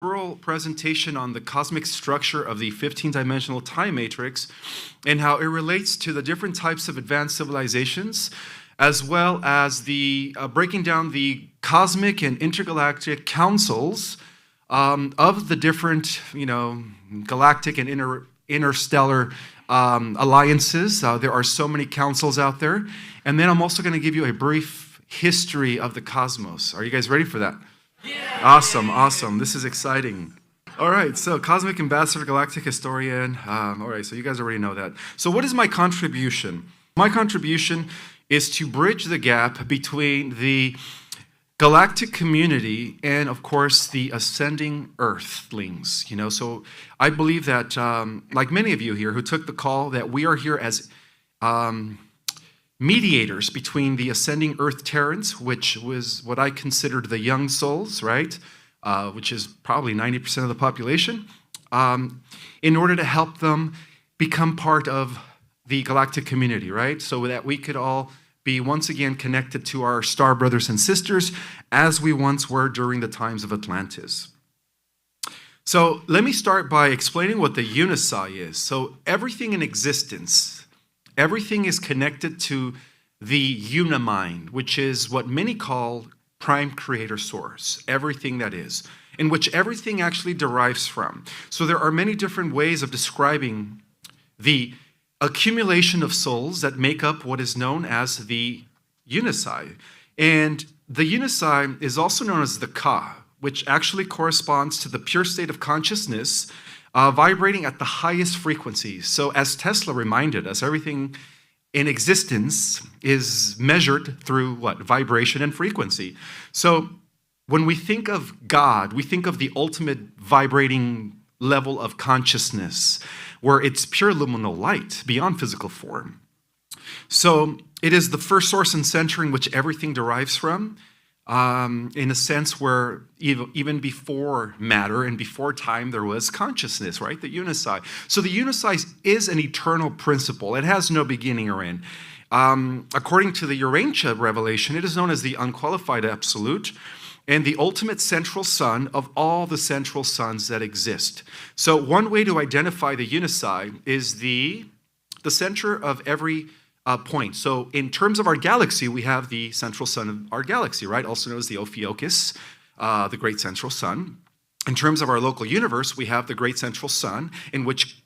Oral presentation on the cosmic structure of the 15-dimensional time matrix and how it relates to the different types of advanced civilizations, as well as the breaking down the cosmic and intergalactic councils of the different, galactic and interstellar alliances. There are so many councils out there. And then I'm also going to give you a brief history of the cosmos. Are you guys ready for that? Awesome. This is exciting. All right, so Cosmic Ambassador, Galactic Historian. All right, so you guys already know that. So what is my contribution? My contribution is to bridge the gap between the galactic community and, of course, the ascending earthlings. So I believe that, like many of you here who took the call, that we are here as mediators between the ascending earth Terrans, which was what I considered the young souls, right? Which is probably 90% of the population, in order to help them become part of the galactic community, right? So that we could all be once again connected to our star brothers and sisters as we once were during the times of Atlantis. So let me start by explaining what the Unisci is. So everything in existence, everything is connected to the unimind, which is what many call prime creator source, everything that is, in which everything actually derives from. So there are many different ways of describing the accumulation of souls that make up what is known as the Unisci. And the Unisci is also known as the Ka, which actually corresponds to the pure state of consciousness vibrating at the highest frequencies. So as Tesla reminded us, everything in existence is measured through what? Vibration and frequency. So when we think of God, we think of the ultimate vibrating level of consciousness, where it's pure luminal light beyond physical form. So it is the first source and center in which everything derives from, in a sense where even before matter and before time, there was consciousness, right? The Unisci. So the Unisci is an eternal principle. It has no beginning or end. According to the Urantia revelation, it is known as the unqualified absolute and the ultimate central sun of all the central suns that exist. So one way to identify the Unisci is the center of every point. So in terms of our galaxy, we have the central sun of our galaxy, right? Also known as the Ophiuchus, the great central sun. In terms of our local universe, we have the great central sun, in which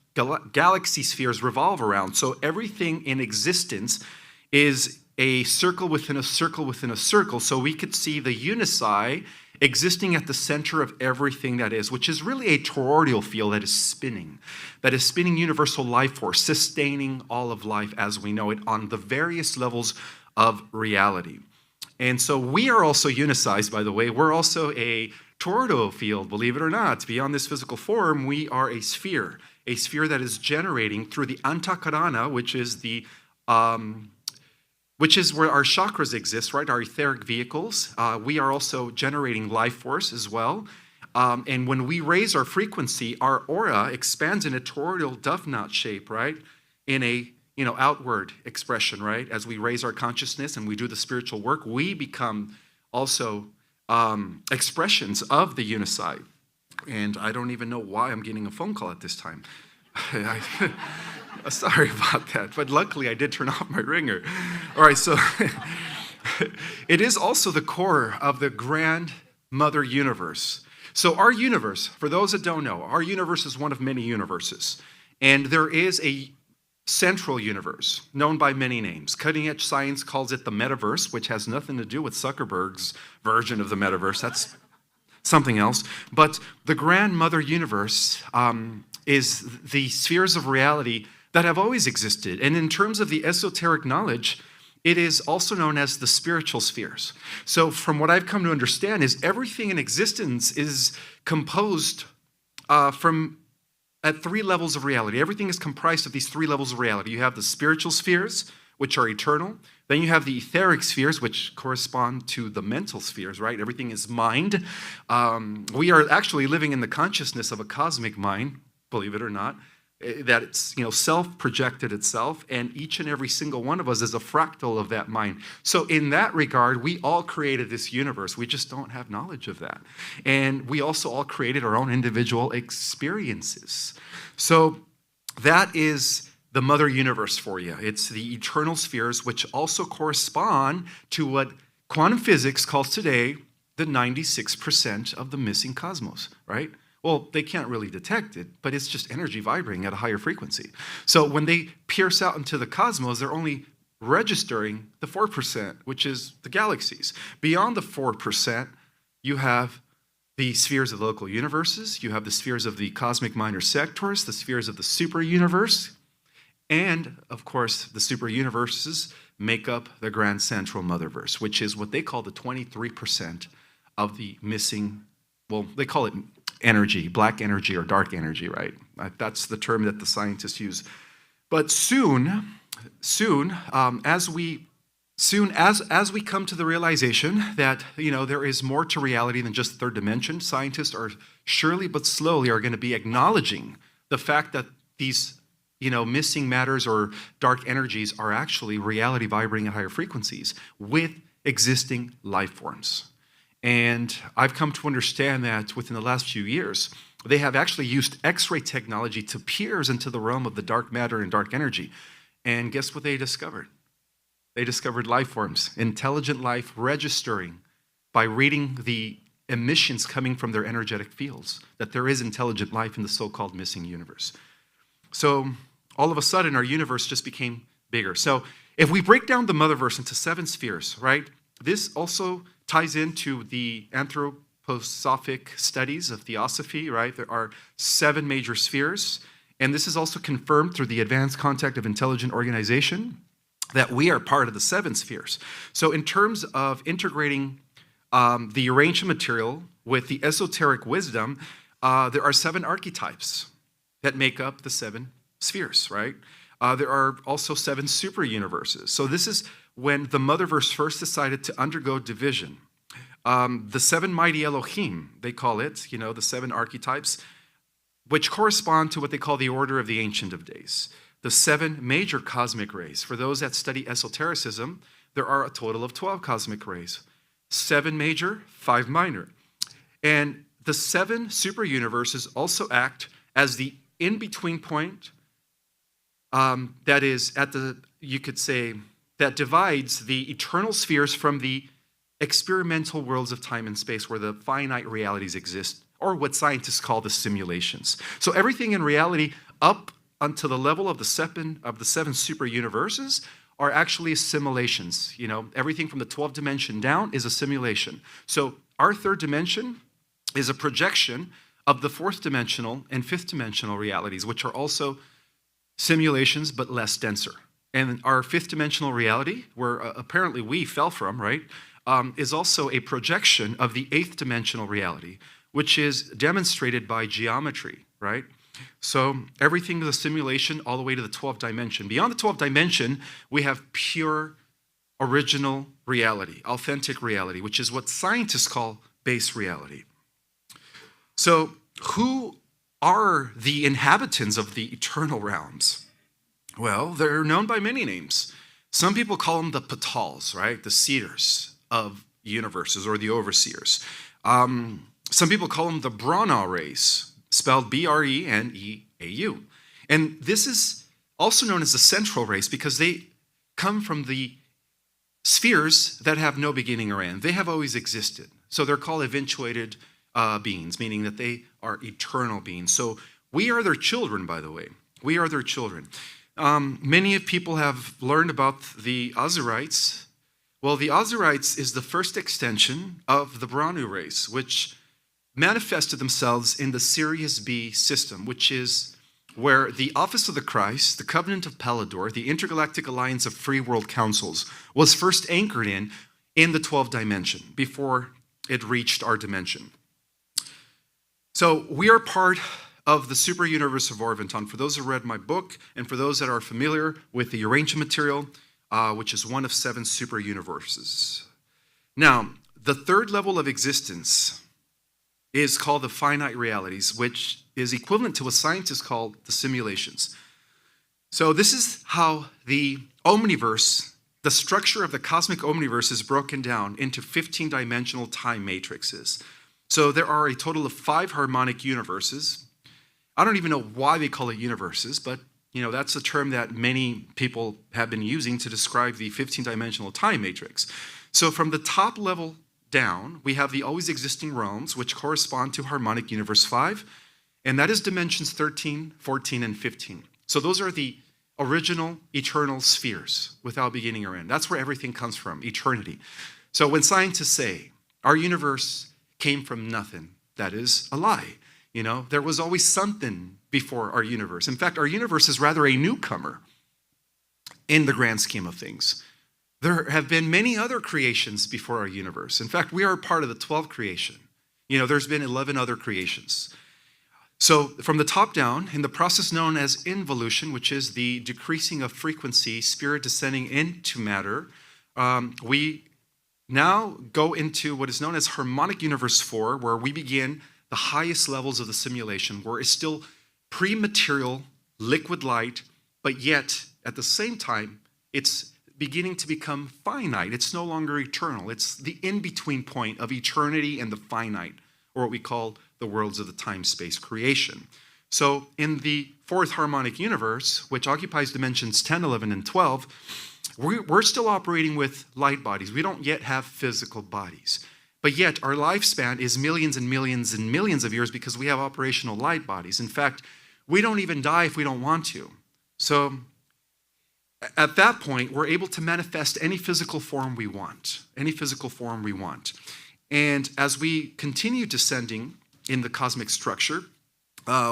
galaxy spheres revolve around. So everything in existence is a circle within a circle within a circle. So we could see the Unisci existing at the center of everything that is, which is really a toroidal field that is spinning universal life force, sustaining all of life as we know it on the various levels of reality. And so we are also unicized, by the way. We're also a toroidal field, believe it or not. Beyond this physical form, we are a sphere that is generating through the antakarana, which is where our chakras exist, right? Our etheric vehicles. We are also generating life force as well. And when we raise our frequency, our aura expands in a toroidal dove knot shape, right? In a outward expression, right? As we raise our consciousness and we do the spiritual work, we become also expressions of the Unisci. And I don't even know why I'm getting a phone call at this time. Sorry about that, but luckily I did turn off my ringer. All right, so it is also the core of the grand mother universe. So our universe, for those that don't know, our universe is one of many universes. And there is a central universe known by many names. Cutting edge science calls it the metaverse, which has nothing to do with Zuckerberg's version of the metaverse. That's something else. But the grand mother universe is the spheres of reality that have always existed. And in terms of the esoteric knowledge, it is also known as the spiritual spheres. So from what I've come to understand is everything in existence is composed from at three levels of reality. Everything is comprised of these three levels of reality. You have the spiritual spheres, which are eternal. Then you have the etheric spheres, which correspond to the mental spheres, right? Everything is mind. We are actually living in the consciousness of a cosmic mind, believe it or not. that it's, self-projected itself, and each and every single one of us is a fractal of that mind. So in that regard, we all created this universe. We just don't have knowledge of that. And we also all created our own individual experiences. So that is the mother universe for you. It's the eternal spheres, which also correspond to what quantum physics calls today the 96% of the missing cosmos, right? Well, they can't really detect it, but it's just energy vibrating at a higher frequency. So when they pierce out into the cosmos, they're only registering the 4%, which is the galaxies. Beyond the 4%, you have the spheres of the local universes, you have the spheres of the cosmic minor sectors, the spheres of the super universe, and, of course, the super universes make up the grand central motherverse, which is what they call the 23% of the missing, well, they call it energy, black energy or dark energy, right? That's the term that the scientists use. But soon, as we come to the realization that there is more to reality than just the third dimension, scientists are surely but slowly are going to be acknowledging the fact that these missing matters or dark energies are actually reality vibrating at higher frequencies with existing life forms. And I've come to understand that within the last few years, they have actually used X-ray technology to pierce into the realm of the dark matter and dark energy. And guess what they discovered? They discovered life forms, intelligent life registering by reading the emissions coming from their energetic fields, that there is intelligent life in the so-called missing universe. So all of a sudden, our universe just became bigger. So if we break down the motherverse into 7 spheres, right, this also ties into the anthroposophic studies of theosophy, right? There are 7 major spheres, and this is also confirmed through the Advanced Contact of Intelligent Organization that we are part of the 7 spheres. So in terms of integrating the Archon material with the esoteric wisdom, there are 7 archetypes that make up the 7 spheres, right? There are also 7 super universes. So this is when the motherverse first decided to undergo division. The 7 mighty Elohim, they call it, the 7 archetypes, which correspond to what they call the order of the Ancient of Days. The 7 major cosmic rays. For those that study esotericism, there are a total of 12 cosmic rays. 7 major, 5 minor. And the 7 super universes also act as the in-between point that is you could say, that divides the eternal spheres from the experimental worlds of time and space where the finite realities exist, or what scientists call the simulations. So everything in reality up until the level of the 7 super universes are actually simulations. Everything from the 12th dimension down is a simulation. So our 3rd dimension is a projection of the 4th dimensional and 5th dimensional realities, which are also simulations but less denser. And our 5th dimensional reality, where apparently we fell from, right, is also a projection of the 8th dimensional reality, which is demonstrated by geometry, right? So everything is a simulation all the way to the 12th dimension. Beyond the 12th dimension, we have pure, original reality, authentic reality, which is what scientists call base reality. So who are the inhabitants of the eternal realms? Well, they're known by many names. Some people call them the Patals, right? The seers of universes, or the overseers. Some people call them the Brahna race, spelled B-R-E-N-E-A-U. And this is also known as the central race because they come from the spheres that have no beginning or end. They have always existed. So they're called eventuated beings, meaning that they are eternal beings. So we are their children, by the way. We are their children. Many of people have learned about the Ozirites. Well, the Ozirites is the first extension of the Brahnu race, which manifested themselves in the Sirius B system, which is where the Office of the Christ, the Covenant of Pallador, the Intergalactic Alliance of Free World Councils, was first anchored in the 12th dimension before it reached our dimension. So we are part of the super universe of Orvonton. For those who read my book, and for those that are familiar with the Archon material, which is one of 7 super universes. Now, the 3rd level of existence is called the finite realities, which is equivalent to what scientists call the simulations. So this is how the omniverse, the structure of the cosmic omniverse, is broken down into 15-dimensional time matrices. So there are a total of 5 harmonic universes. I don't even know why they call it universes, but that's a term that many people have been using to describe the 15-dimensional time matrix. So from the top level down, we have the always existing realms, which correspond to harmonic universe 5, and that is dimensions 13, 14, and 15. So those are the original eternal spheres without beginning or end. That's where everything comes from, eternity. So when scientists say our universe came from nothing, that is a lie. There was always something before our universe. In fact, our universe is rather a newcomer in the grand scheme of things. There have been many other creations before our universe. In fact, we are part of the 12th creation. There's been 11 other creations. So from the top down, in the process known as involution, which is the decreasing of frequency, spirit descending into matter, we now go into what is known as harmonic universe 4, where we begin the highest levels of the simulation, where it's still pre-material, liquid light, but yet at the same time, it's beginning to become finite. It's no longer eternal. It's the in-between point of eternity and the finite, or what we call the worlds of the time-space creation. So in the 4th harmonic universe, which occupies dimensions 10, 11, and 12, we're still operating with light bodies. We don't yet have physical bodies. But yet our lifespan is millions and millions and millions of years because we have operational light bodies. In fact, we don't even die if we don't want to. So at that point, we're able to manifest any physical form we want, And as we continue descending in the cosmic structure,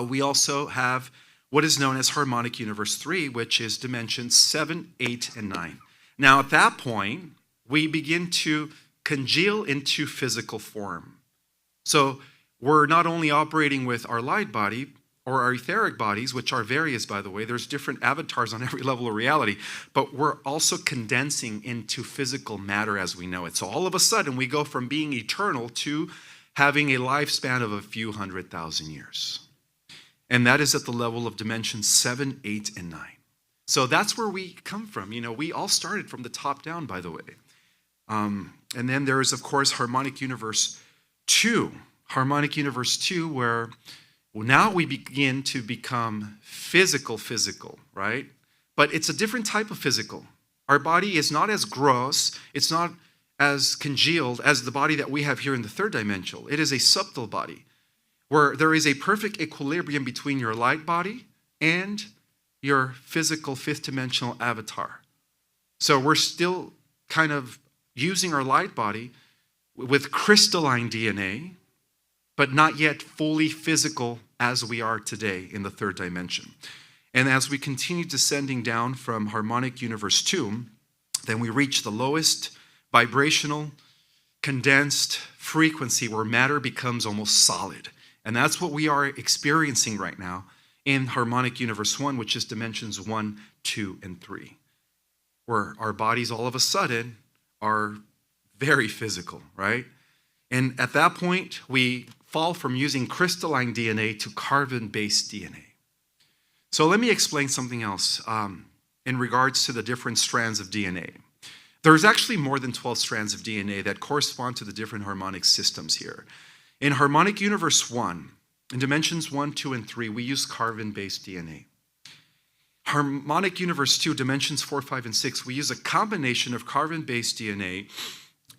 we also have what is known as harmonic universe 3, which is dimensions 7, 8, and 9. Now, at that point, we begin to congeal into physical form. So we're not only operating with our light body or our etheric bodies, which are various, by the way. There's different avatars on every level of reality, but we're also condensing into physical matter as we know it. So all of a sudden, we go from being eternal to having a lifespan of a few 100,000 years. And that is at the level of dimensions 7, 8, and 9. So that's where we come from. We all started from the top down, by the way. And then there is, of course, harmonic universe 2. Harmonic universe 2, where now we begin to become physical, right? But it's a different type of physical. Our body is not as gross, it's not as congealed as the body that we have here in the 3rd dimension. It is a subtle body, where there is a perfect equilibrium between your light body and your physical 5th dimensional avatar. So we're still kind of using our light body with crystalline DNA, but not yet fully physical as we are today in the 3rd dimension. And as we continue descending down from harmonic universe 2, then we reach the lowest vibrational, condensed frequency where matter becomes almost solid. And that's what we are experiencing right now in harmonic universe 1, which is dimensions 1, 2, and 3, where our bodies all of a sudden are very physical, right? And at that point, we fall from using crystalline DNA to carbon-based DNA. So let me explain something else in regards to the different strands of DNA. There's actually more than 12 strands of DNA that correspond to the different harmonic systems here. In harmonic universe 1, in dimensions 1, 2, and 3, we use carbon-based DNA. Harmonic universe 2, dimensions 4, 5, and 6, we use a combination of carbon-based DNA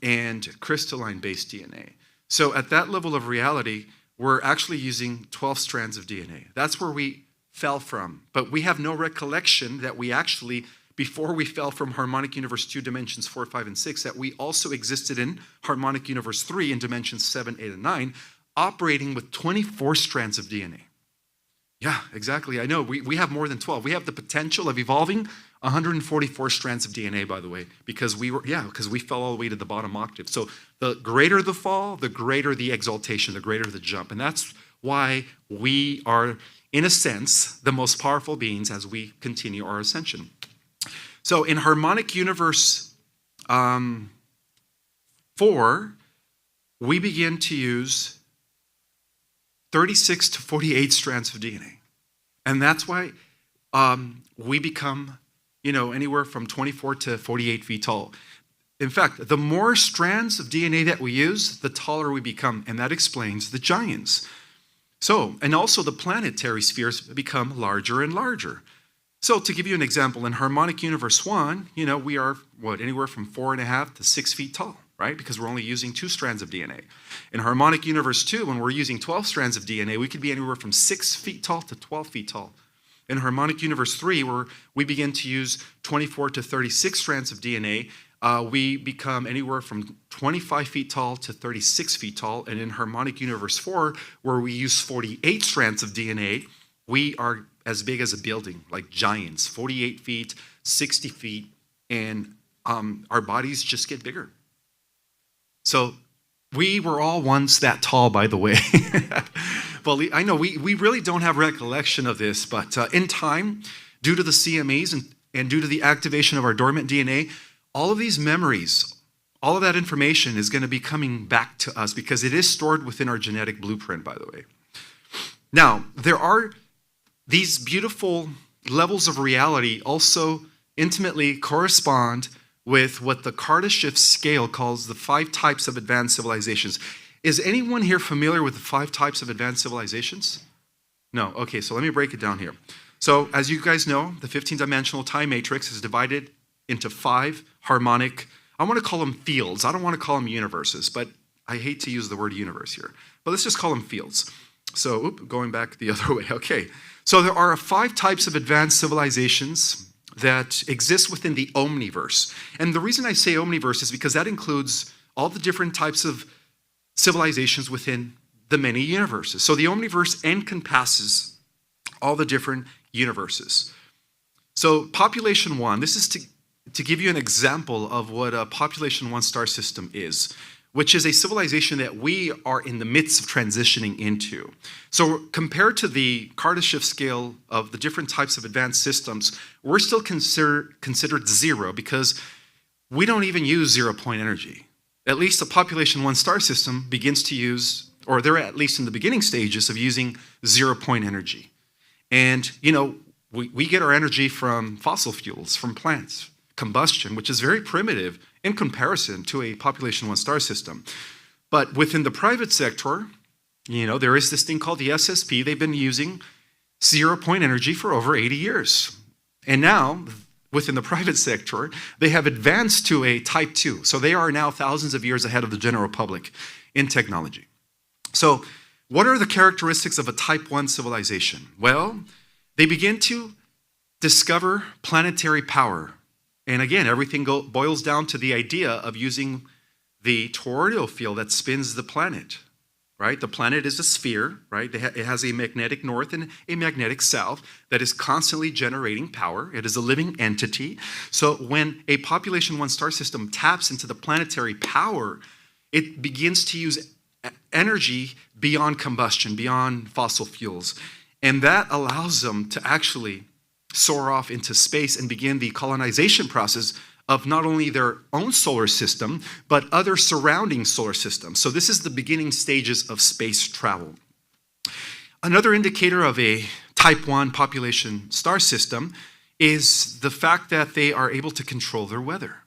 and crystalline-based DNA. So at that level of reality, we're actually using 12 strands of DNA. That's where we fell from. But we have no recollection that we actually, before we fell from harmonic universe 2, dimensions 4, 5, and 6, that we also existed in harmonic universe 3 in dimensions 7, 8, and 9, operating with 24 strands of DNA. Yeah, exactly. I know. We have more than 12. We have the potential of evolving 144 strands of DNA, by the way, because we fell all the way to the bottom octave. So the greater the fall, the greater the exaltation, the greater the jump. And that's why we are, in a sense, the most powerful beings as we continue our ascension. So in harmonic universe 4, we begin to use 36 to 48 strands of DNA. And that's why we become, anywhere from 24 to 48 feet tall. In fact, the more strands of DNA that we use, the taller we become, and that explains the giants. So, and also the planetary spheres become larger and larger. So to give you an example, in harmonic universe 1, we are, anywhere from 4.5 to 6 feet tall, right? Because we're only using 2 strands of DNA. In harmonic universe 2, when we're using 12 strands of DNA, we could be anywhere from 6 feet tall to 12 feet tall. In harmonic universe 3, where we begin to use 24 to 36 strands of DNA, we become anywhere from 25 feet tall to 36 feet tall. And in harmonic universe 4, where we use 48 strands of DNA, we are as big as a building, like giants, 48 feet, 60 feet, and our bodies just get bigger. So we were all once that tall, by the way. Well, I know we really don't have recollection of this, but in time, due to the CMEs and due to the activation of our dormant DNA, all of these memories, all of that information is going to be coming back to us because it is stored within our genetic blueprint, by the way. Now, there are these beautiful levels of reality also intimately correspond with what the Kardashev scale calls the 5 types of advanced civilizations. Is anyone here familiar with the 5 types of advanced civilizations? No. Okay, so let me break it down here. So as you guys know, the 15-dimensional time matrix is divided into 5 harmonic, I want to call them fields. I don't want to call them universes, but I hate to use the word universe here. But let's just call them fields. So, going back the other way. Okay, so there are 5 types of advanced civilizations that exist within the omniverse. And the reason I say omniverse is because that includes all the different types of civilizations within the many universes. So the omniverse encompasses all the different universes. So population 1, this is to give you an example of what a population 1 star system is, which is a civilization that we are in the midst of transitioning into. So compared to the Kardashev scale of the different types of advanced systems, we're still considered 0 because we don't even use 0 point energy. At least the population 1 star system begins to use, or they're at least in the beginning stages of using 0 point energy. And, we get our energy from fossil fuels, from plants, combustion, which is very primitive in comparison to a population 1 star system. But within the private sector, there is this thing called the SSP. They've been using 0 point energy for over 80 years. And now, within the private sector, they have advanced to a type 2. So they are now thousands of years ahead of the general public in technology. So what are the characteristics of a type 1 civilization? Well, they begin to discover planetary power. And again, everything boils down to the idea of using the toroidal field that spins the planet, right? The planet is a sphere, right? It has a magnetic north and a magnetic south that is constantly generating power. It is a living entity. So when a population 1 star system taps into the planetary power, it begins to use energy beyond combustion, beyond fossil fuels. And that allows them to actually soar off into space and begin the colonization process of not only their own solar system, but other surrounding solar systems. So this is the beginning stages of space travel. Another indicator of a type 1 population star system is the fact that they are able to control their weather.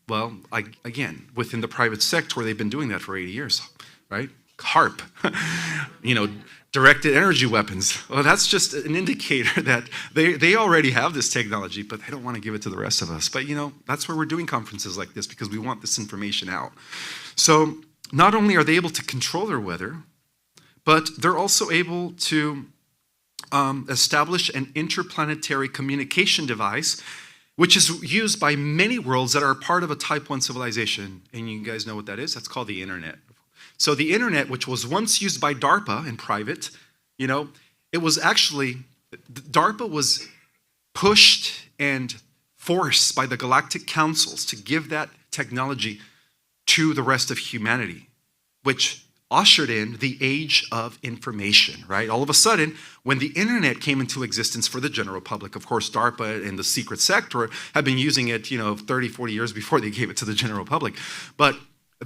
Well, again, within the private sector, they've been doing that for 80 years, right? HARP, directed energy weapons. Well, that's just an indicator that they already have this technology, but they don't want to give it to the rest of us. But, that's why we're doing conferences like this, because we want this information out. So not only are they able to control their weather, but they're also able to establish an interplanetary communication device, which is used by many worlds that are part of a type 1 civilization. And you guys know what that is? That's called the internet. So the internet, which was once used by DARPA in private, it was actually, DARPA was pushed and forced by the galactic councils to give that technology to the rest of humanity, which ushered in the age of information, right? All of a sudden, when the internet came into existence for the general public, of course, DARPA and the secret sector had been using it, 30, 40 years before they gave it to the general public. But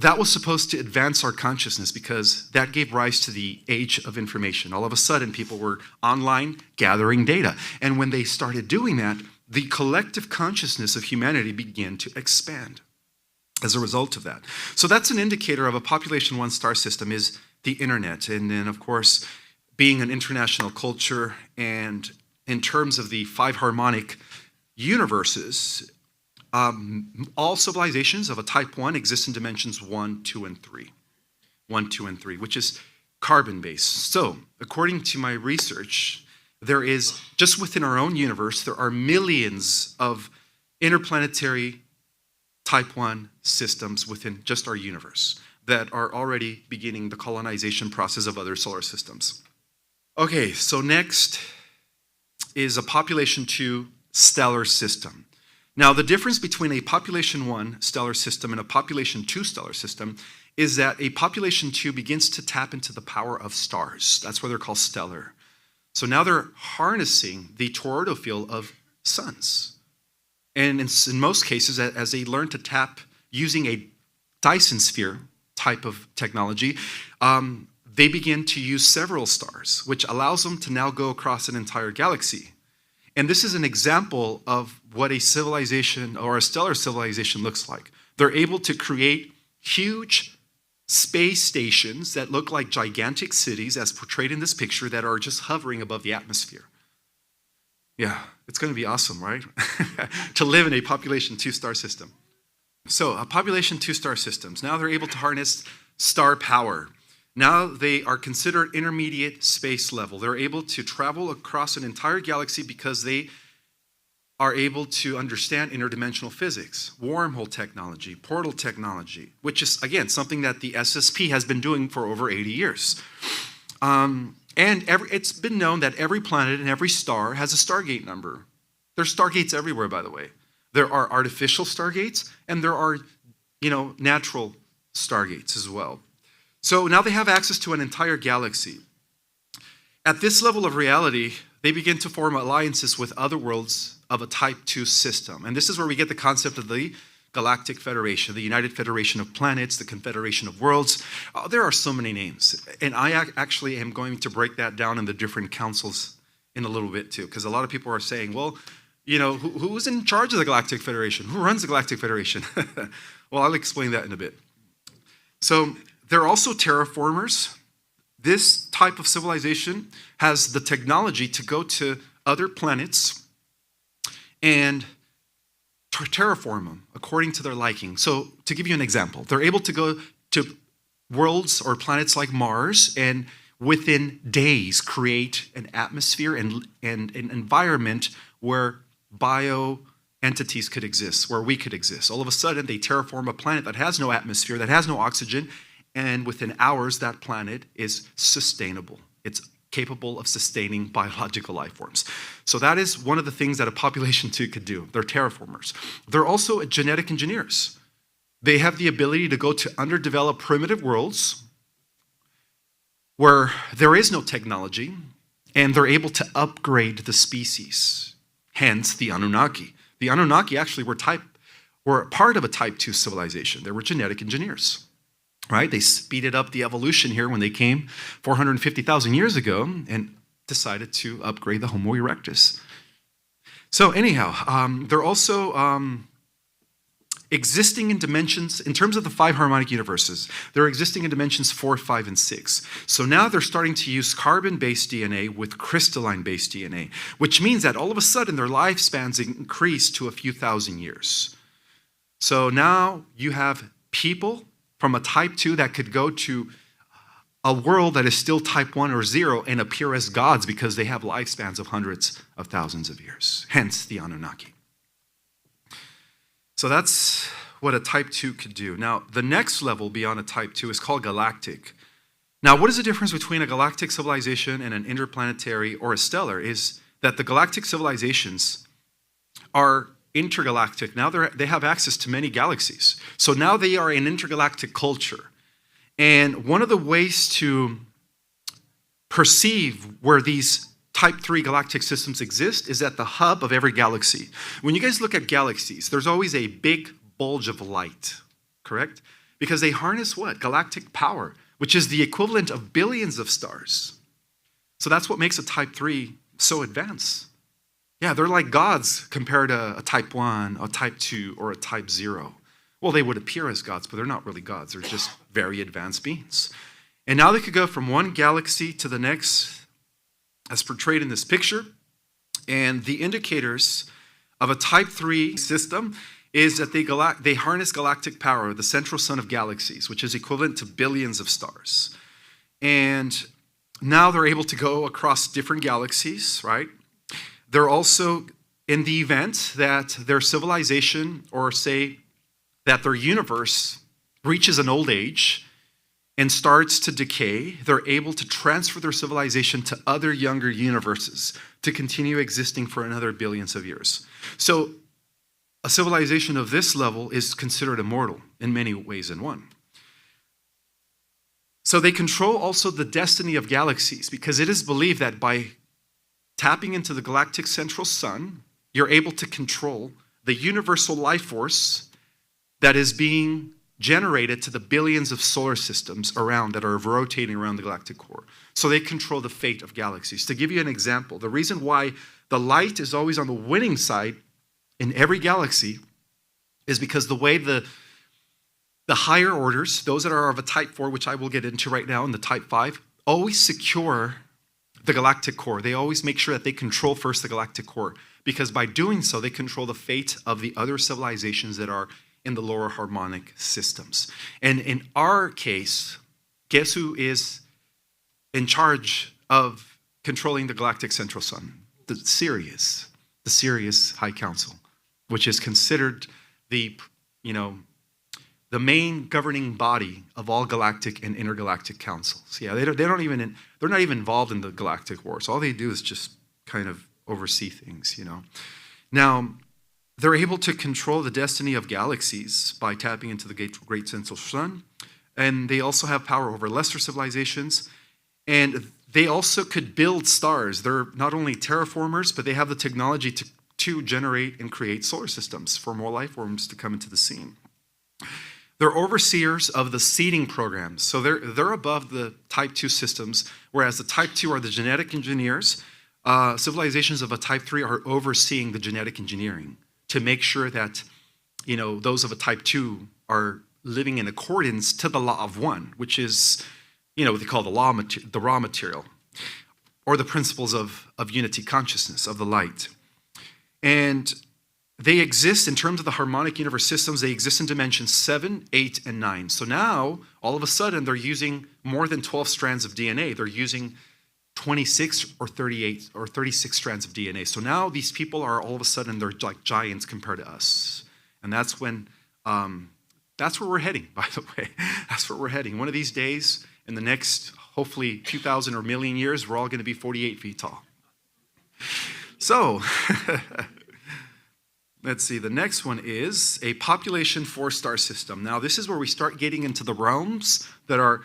that was supposed to advance our consciousness because that gave rise to the age of information. All of a sudden, people were online gathering data. And when they started doing that, the collective consciousness of humanity began to expand as a result of that. So that's an indicator of a population 1 star system is the internet. And then, of course, being an international culture, and in terms of the 5 harmonic universes, all civilizations of a type 1 exist in dimensions 1, 2, and 3. 1, 2, and 3, which is carbon-based. So, according to my research, there is, just within our own universe, there are millions of interplanetary type 1 systems within just our universe that are already beginning the colonization process of other solar systems. Okay, so next is a population 2 stellar system. Now, the difference between a population 1 stellar system and a population 2 stellar system is that a population 2 begins to tap into the power of stars. That's why they're called stellar. So now they're harnessing the toroidal field of suns. And in most cases, as they learn to tap using a Dyson sphere type of technology, they begin to use several stars, which allows them to now go across an entire galaxy. And this is an example of what a civilization or a stellar civilization looks like. They're able to create huge space stations that look like gigantic cities, as portrayed in this picture, that are just hovering above the atmosphere. Yeah, it's going to be awesome, right? To live in a population 2 star system. So, a population 2 star systems, now they're able to harness star power. Now they are considered intermediate space level. They're able to travel across an entire galaxy because they are able to understand interdimensional physics, wormhole technology, portal technology, which is, again, something that the SSP has been doing for over 80 years. It's been known that every planet and every star has a Stargate number. There's Stargates everywhere, by the way. There are artificial Stargates, and there are, natural Stargates as well. So now they have access to an entire galaxy. At this level of reality, they begin to form alliances with other worlds of a type 2 system. And this is where we get the concept of the Galactic Federation, the United Federation of Planets, the Confederation of Worlds. There are so many names. And I actually am going to break that down in the different councils in a little bit too, because a lot of people are saying, well, who's in charge of the Galactic Federation? Who runs the Galactic Federation? Well, I'll explain that in a bit. So there are also terraformers. This type of civilization has the technology to go to other planets and terraform them according to their liking. So to give you an example, they're able to go to worlds or planets like Mars and within days create an atmosphere and an environment where bio entities could exist, where we could exist. All of a sudden, they terraform a planet that has no atmosphere, that has no oxygen, and within hours, that planet is sustainable. It's capable of sustaining biological life forms. So that is one of the things that a population 2 could do. They're terraformers. They're also genetic engineers. They have the ability to go to underdeveloped primitive worlds where there is no technology, and they're able to upgrade the species, hence the Anunnaki. The Anunnaki actually were part of a type 2 civilization. They were genetic engineers. Right? They speeded up the evolution here when they came 450,000 years ago and decided to upgrade the Homo erectus. So anyhow, they're also existing in dimensions, in terms of the 5 harmonic universes, they're existing in dimensions 4, 5, and 6. So now they're starting to use carbon-based DNA with crystalline-based DNA, which means that all of a sudden their lifespans increase to a few thousand years. So now you have people from a type 2 that could go to a world that is still type 1 or 0 and appear as gods because they have lifespans of hundreds of thousands of years, hence the Anunnaki. So that's what a type 2 could do. Now, the next level beyond a type 2 is called galactic. Now, what is the difference between a galactic civilization and an interplanetary or a stellar is that the galactic civilizations are intergalactic. Now they have access to many galaxies. So now they are an intergalactic culture. And one of the ways to perceive where these type 3 galactic systems exist is at the hub of every galaxy. When you guys look at galaxies, there's always a big bulge of light, correct? because they harness what? Galactic power, which is the equivalent of billions of stars. So that's what makes a type 3 so advanced. Yeah, they're like gods compared to a type 1, a type 2, or a type 0. Well, they would appear as gods, but they're not really gods. They're just very advanced beings. And now they could go from one galaxy to the next, as portrayed in this picture. And the indicators of a type 3 system is that they harness galactic power, the central sun of galaxies, which is equivalent to billions of stars. And now they're able to go across different galaxies, right? They're also, in the event that their civilization, or say that their universe reaches an old age and starts to decay, they're able to transfer their civilization to other younger universes to continue existing for another billions of years. So a civilization of this level is considered immortal in many ways in one. So they control also the destiny of galaxies, because it is believed that by tapping into the galactic central sun, you're able to control the universal life force that is being generated to the billions of solar systems around that are rotating around the galactic core. So they control the fate of galaxies. To give you an example, the reason why the light is always on the winning side in every galaxy is because the way the higher orders, those that are of a type 4, which I will get into right now, and the type 5, always secure the galactic core. They always make sure that they control first the galactic core, because by doing so, they control the fate of the other civilizations that are in the lower harmonic systems. And in our case, guess who is in charge of controlling the galactic central sun? The Sirius High Council, which is considered the main governing body of all galactic and intergalactic councils. Yeah, they're not even involved in the galactic wars. All they do is just kind of oversee things, Now, they're able to control the destiny of galaxies by tapping into the great central sun, and they also have power over lesser civilizations, and they also could build stars. They're not only terraformers, but they have the technology to generate and create solar systems for more life forms to come into the scene. They're overseers of the seeding programs. So they're above the type 2 systems, whereas the type 2 are the genetic engineers. Civilizations of a type 3 are overseeing the genetic engineering to make sure that, those of a type 2 are living in accordance to the law of one, which is, what they call the raw material, or the principles of unity consciousness, of the light. And they exist in terms of the harmonic universe systems. They exist in dimensions 7, 8, and 9. So now, all of a sudden, they're using more than 12 strands of DNA. They're using 26 or 38 or 36 strands of DNA. So now these people are all of a sudden, they're like giants compared to us. And that's when, that's where we're heading, by the way. That's where we're heading. One of these days, in the next, hopefully, 2,000 or million years, we're all going to be 48 feet tall. So, let's see, the next one is a population 4-star system. Now, this is where we start getting into the realms that are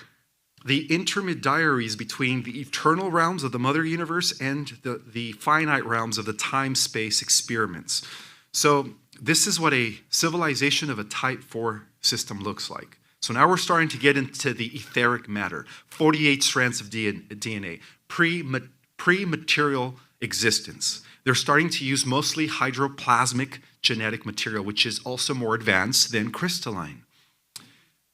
the intermediaries between the eternal realms of the mother universe and the finite realms of the time-space experiments. So this is what a civilization of a type 4 system looks like. So now we're starting to get into the etheric matter, 48 strands of DNA, pre-material existence. They're starting to use mostly hydroplasmic genetic material, which is also more advanced than crystalline.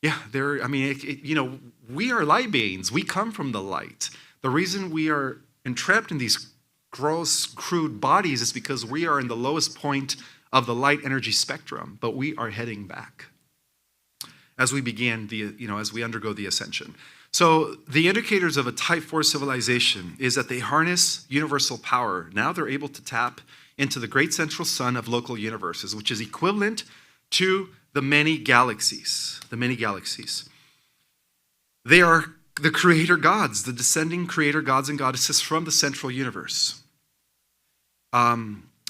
Yeah, we are light beings. We come from the light. The reason we are entrapped in these gross, crude bodies is because we are in the lowest point of the light energy spectrum, but we are heading back as we as we undergo the ascension. So the indicators of a type 4 civilization is that they harness universal power. Now they're able to tap into the great central sun of local universes, which is equivalent to the many galaxies. They are the creator gods, the descending creator gods and goddesses from the central universe.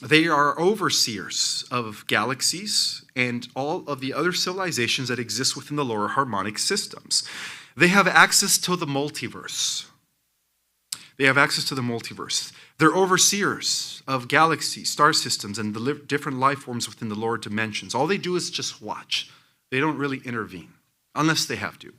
They are overseers of galaxies and all of the other civilizations that exist within the lower harmonic systems. They have access to the multiverse. They're overseers of galaxies, star systems, and the different life forms within the lower dimensions. All they do is just watch. They don't really intervene. unless they have to.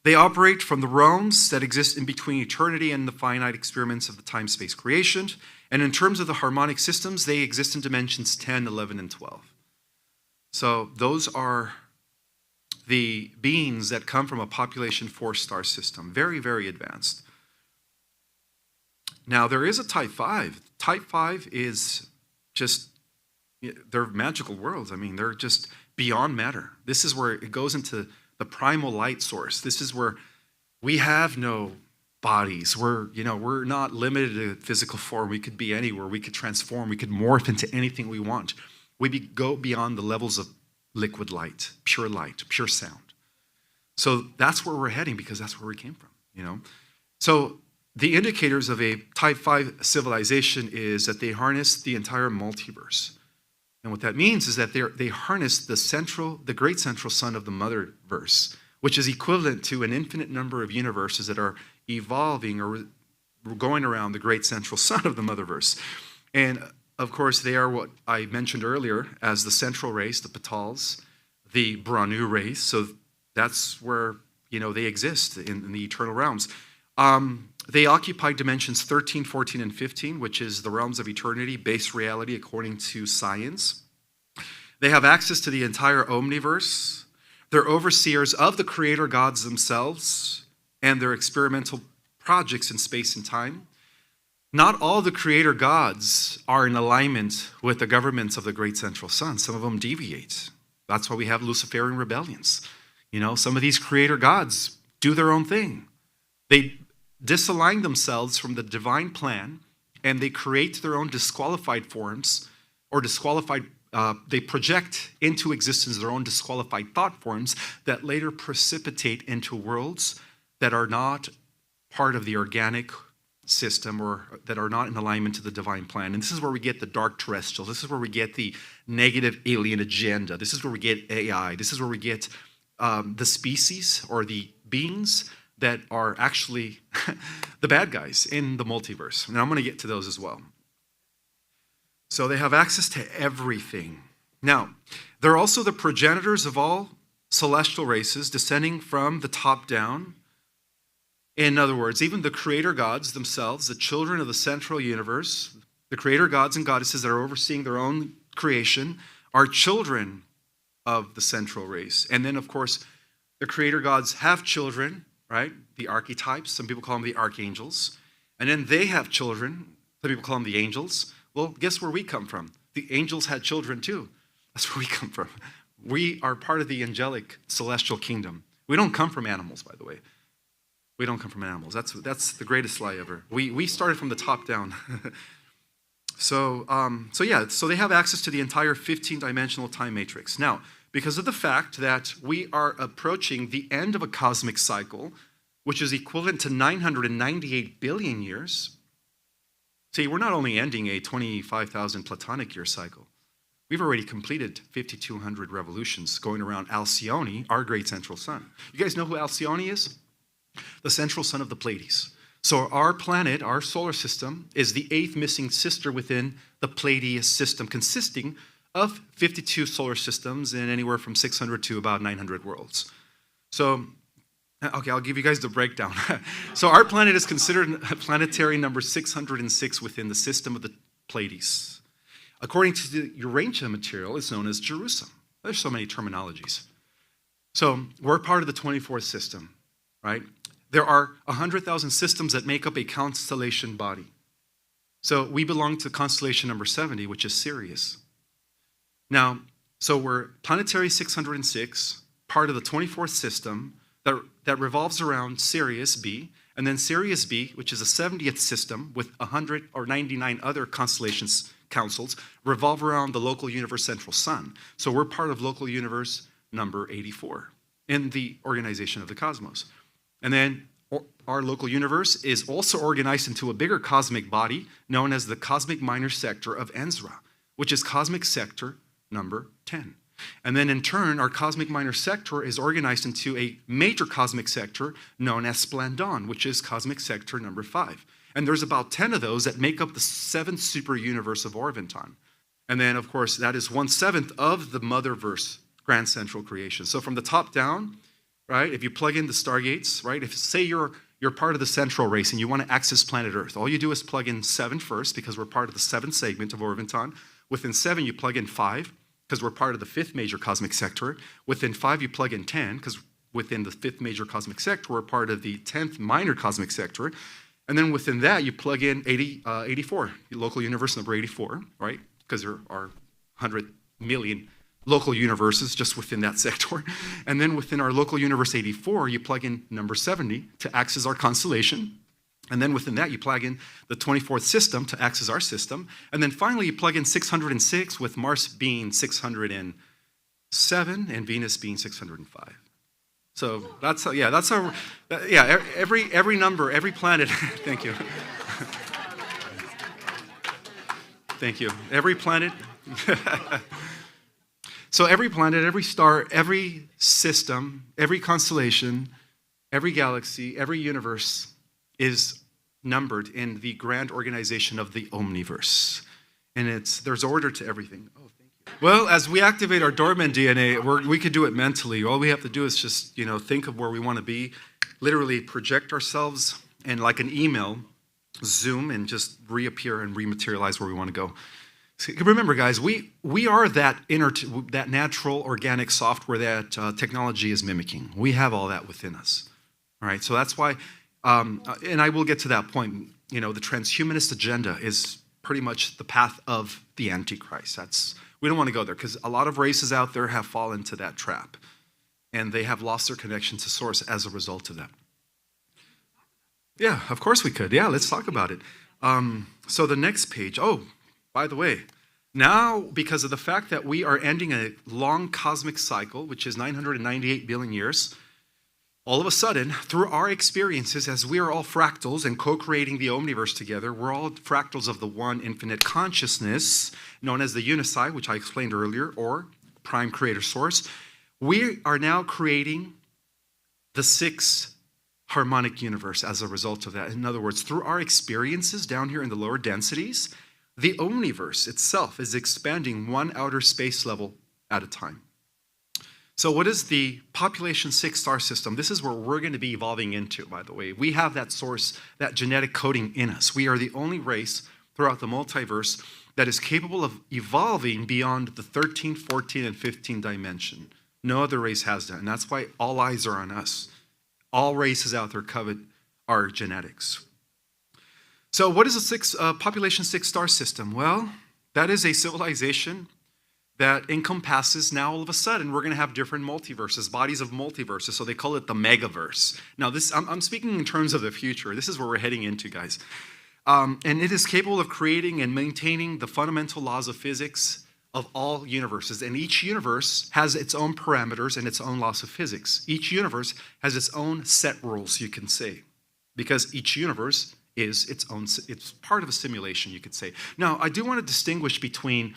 They operate from the realms that exist in between eternity and the finite experiments of the time-space creation. And in terms of the harmonic systems, they exist in dimensions 10, 11, and 12. So those are the beings that come from a population 4-star system. Very, very advanced. Now, there is a Type 5. Type 5 is just, they're magical worlds. I mean, they're just beyond matter. This is where it goes into the primal light source. This is where we have no bodies. We're not limited to physical form. We could be anywhere. We could transform. We could morph into anything we want. Go beyond the levels of liquid light, pure sound. So that's where we're heading because that's where we came from, So the indicators of a Type 5 civilization is that they harness the entire multiverse. And what that means is that they harness the great central sun of the motherverse, which is equivalent to an infinite number of universes that are evolving or going around the great central sun of the motherverse. And of course, they are what I mentioned earlier as the central race, the Patals, the Branu race. So that's where they exist in the eternal realms. They occupy dimensions 13, 14, and 15, which is the realms of eternity, base reality according to science. They have access to the entire omniverse. They're overseers of the creator gods themselves and their experimental projects in space and time. Not all the creator gods are in alignment with the governments of the great central sun. Some of them deviate. That's why we have Luciferian rebellions. Some of these creator gods do their own thing. They disalign themselves from the divine plan, and they create their own disqualified forms, or they project into existence their own disqualified thought forms that later precipitate into worlds that are not part of the organic system or that are not in alignment to the divine plan. And this is where we get the dark terrestrials. This is where we get the negative alien agenda. This is where we get AI. This is where we get the species or the beings that are actually the bad guys in the multiverse. And I'm going to get to those as well. So they have access to everything. Now, they're also the progenitors of all celestial races descending from the top down. In other words, even the creator gods themselves, the children of the central universe, the creator gods and goddesses that are overseeing their own creation, are children of the central race. And then, of course, the creator gods have children, right? The archetypes, some people call them the archangels. And then they have children, some people call them the angels. Well, guess where we come from? The angels had children too. That's where we come from. We are part of the angelic celestial kingdom. We don't come from animals, by the way. We don't come from animals. That's the greatest lie ever. We started from the top down. So they have access to the entire 15-dimensional time matrix. Now, because of the fact that we are approaching the end of a cosmic cycle, which is equivalent to 998 billion years. See, we're not only ending a 25,000 Platonic year cycle. We've already completed 5,200 revolutions going around Alcyone, our great central sun. You guys know who Alcyone is? The central sun of the Pleiades. So our planet, our solar system, is the 8th missing sister within the Pleiades system, consisting of 52 solar systems and anywhere from 600 to about 900 worlds. So, okay, I'll give you guys the breakdown. So our planet is considered planetary number 606 within the system of the Pleiades. According to the Urantia material, it's known as Jerusalem. There's so many terminologies. So we're part of the 24th system, right? There are 100,000 systems that make up a constellation body. So we belong to constellation number 70, which is Sirius. Now, so we're planetary 606, part of the 24th system that revolves around Sirius B, and then Sirius B, which is a 70th system with 100 or 99 other constellations councils, revolve around the local universe central sun. So we're part of local universe number 84 in the organization of the cosmos. And then our local universe is also organized into a bigger cosmic body known as the cosmic minor sector of Enzra, which is cosmic sector number 10. And then in turn, our cosmic minor sector is organized into a major cosmic sector known as Splandon, which is cosmic sector number 5. And there's about 10 of those that make up the 7th super universe of Orvonton. And then, of course, that is 1/7 of the motherverse grand central creation. So from the top down, right, if you plug in the stargates, right, if say you're part of the central race and you want to access planet Earth, all you do is plug in 7 first because we're part of the 7th segment of Orvonton. Within 7, you plug in 5 because we're part of the 5th major cosmic sector. Within 5, you plug in 10 because within the 5th major cosmic sector, we're part of the 10th minor cosmic sector. And then within that, you plug in 84, local universe number 84, right? Because there are 100 million local universes just within that sector. And then within our local universe 84, you plug in number 70 to access our constellation. And then within that, you plug in the 24th system to access our system. And then finally, you plug in 606 with Mars being 607 and Venus being 605. So every number, every planet, thank you. Thank you. Every planet, so every planet, every star, every system, every constellation, every galaxy, every universe is numbered in the grand organization of the Omniverse. And there's order to everything. Oh, thank you. Well, as we activate our dormant DNA, we could do it mentally. All we have to do is just, think of where we want to be, literally project ourselves, and like an email, zoom and just reappear and rematerialize where we want to go. So remember, guys, we are that natural organic software that technology is mimicking. We have all that within us. All right, so that's why, and I will get to that point. The transhumanist agenda is pretty much the path of the Antichrist. We don't want to go there because a lot of races out there have fallen into that trap, and they have lost their connection to source as a result of that. Yeah, of course we could. Yeah, let's talk about it. So the next page. Oh, by the way, now because of the fact that we are ending a long cosmic cycle, which is 998 billion years, all of a sudden, through our experiences, as we are all fractals and co-creating the Omniverse together, we're all fractals of the one infinite consciousness, known as the Unici, which I explained earlier, or prime creator source. We are now creating the 6th harmonic universe as a result of that. In other words, through our experiences down here in the lower densities, the Omniverse itself is expanding one outer space level at a time. So what is the population 6 star system? This is where we're going to be evolving into, by the way. We have that source, that genetic coding in us. We are the only race throughout the multiverse that is capable of evolving beyond the 13, 14, and 15 dimension. No other race has that, and that's why all eyes are on us. All races out there covet our genetics. So what is a population 6 star system? Well, that is a civilization that encompasses, now all of a sudden, we're going to have different multiverses, bodies of multiverses, so they call it the megaverse. Now, I'm speaking in terms of the future. This is where we're heading into, guys. And it is capable of creating and maintaining the fundamental laws of physics of all universes. And each universe has its own parameters and its own laws of physics. Each universe has its own set rules, you can say, because each universe is it's part of a simulation, you could say. Now, I do want to distinguish between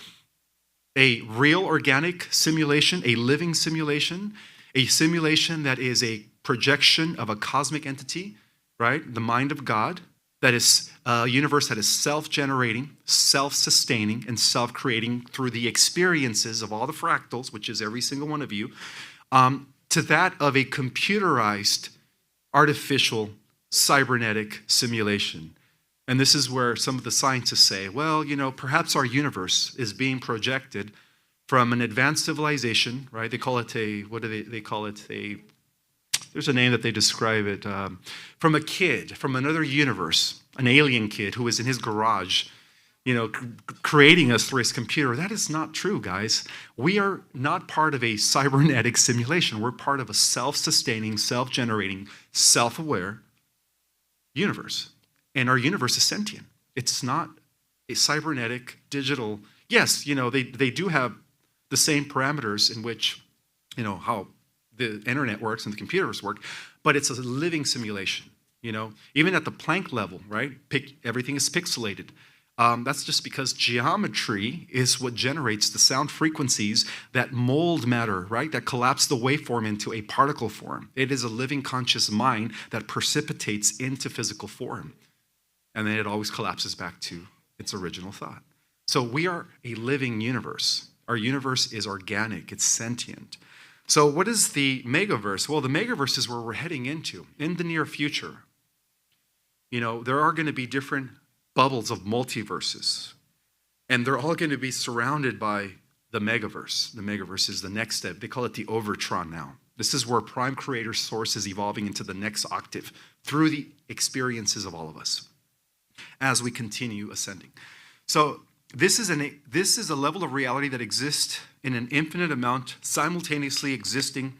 a real organic simulation, a living simulation, a simulation that is a projection of a cosmic entity, right? The mind of God, that is a universe that is self-generating, self-sustaining, and self-creating through the experiences of all the fractals, which is every single one of you, to that of a computerized, artificial, cybernetic simulation. And this is where some of the scientists say, well, perhaps our universe is being projected from an advanced civilization, right? They call it they call it? There's a name that they describe it, from a kid, from another universe, an alien kid who is in his garage, creating us through his computer. That is not true, guys. We are not part of a cybernetic simulation. We're part of a self-sustaining, self-generating, self-aware universe. And our universe is sentient. It's not a cybernetic, digital. Yes, they do have the same parameters in which, how the internet works and the computers work, but it's a living simulation, Even at the Planck level, right? Everything is pixelated. That's just because geometry is what generates the sound frequencies that mold matter, right? That collapse the waveform into a particle form. It is a living conscious mind that precipitates into physical form. And then it always collapses back to its original thought. So we are a living universe. Our universe is organic, it's sentient. So what is the megaverse? Well, the megaverse is where we're heading into in the near future. There are going to be different bubbles of multiverses, and they're all going to be surrounded by the megaverse. The megaverse is the next step. They call it the Overtron now. This is where Prime Creator Source is evolving into the next octave through the experiences of all of us as we continue ascending. So this is a level of reality that exists in an infinite amount, simultaneously existing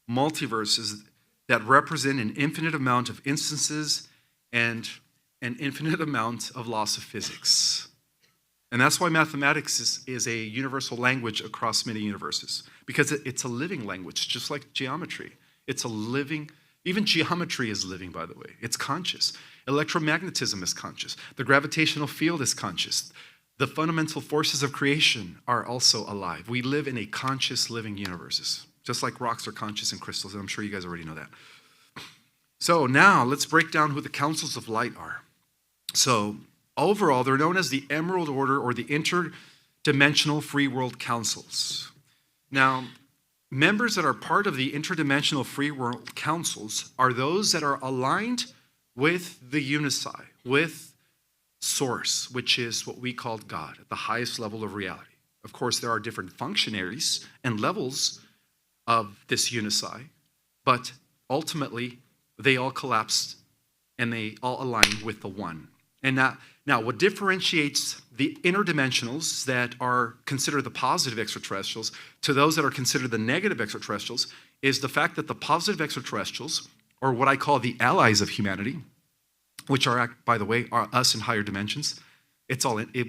multiverses that represent an infinite amount of instances and an infinite amount of laws of physics. And that's why mathematics is a universal language across many universes, because it's a living language, just like geometry. It's a living, even geometry is living, by the way. It's conscious. Electromagnetism is conscious. The gravitational field is conscious. The fundamental forces of creation are also alive. We live in a conscious living universes, just like rocks are conscious and crystals, and I'm sure you guys already know that. So now let's break down who the councils of light are. So overall, they're known as the Emerald Order or the Interdimensional Free World Councils. Now, members that are part of the Interdimensional Free World Councils are those that are aligned with the Unisci, with Source, which is what we call God, at the highest level of reality. Of course, there are different functionaries and levels of this Unisci, but ultimately, they all collapse and they all align with the one. And now, what differentiates the interdimensionals that are considered the positive extraterrestrials to those that are considered the negative extraterrestrials is the fact that the positive extraterrestrials, or what I call the allies of humanity, which are, by the way, are us in higher dimensions. We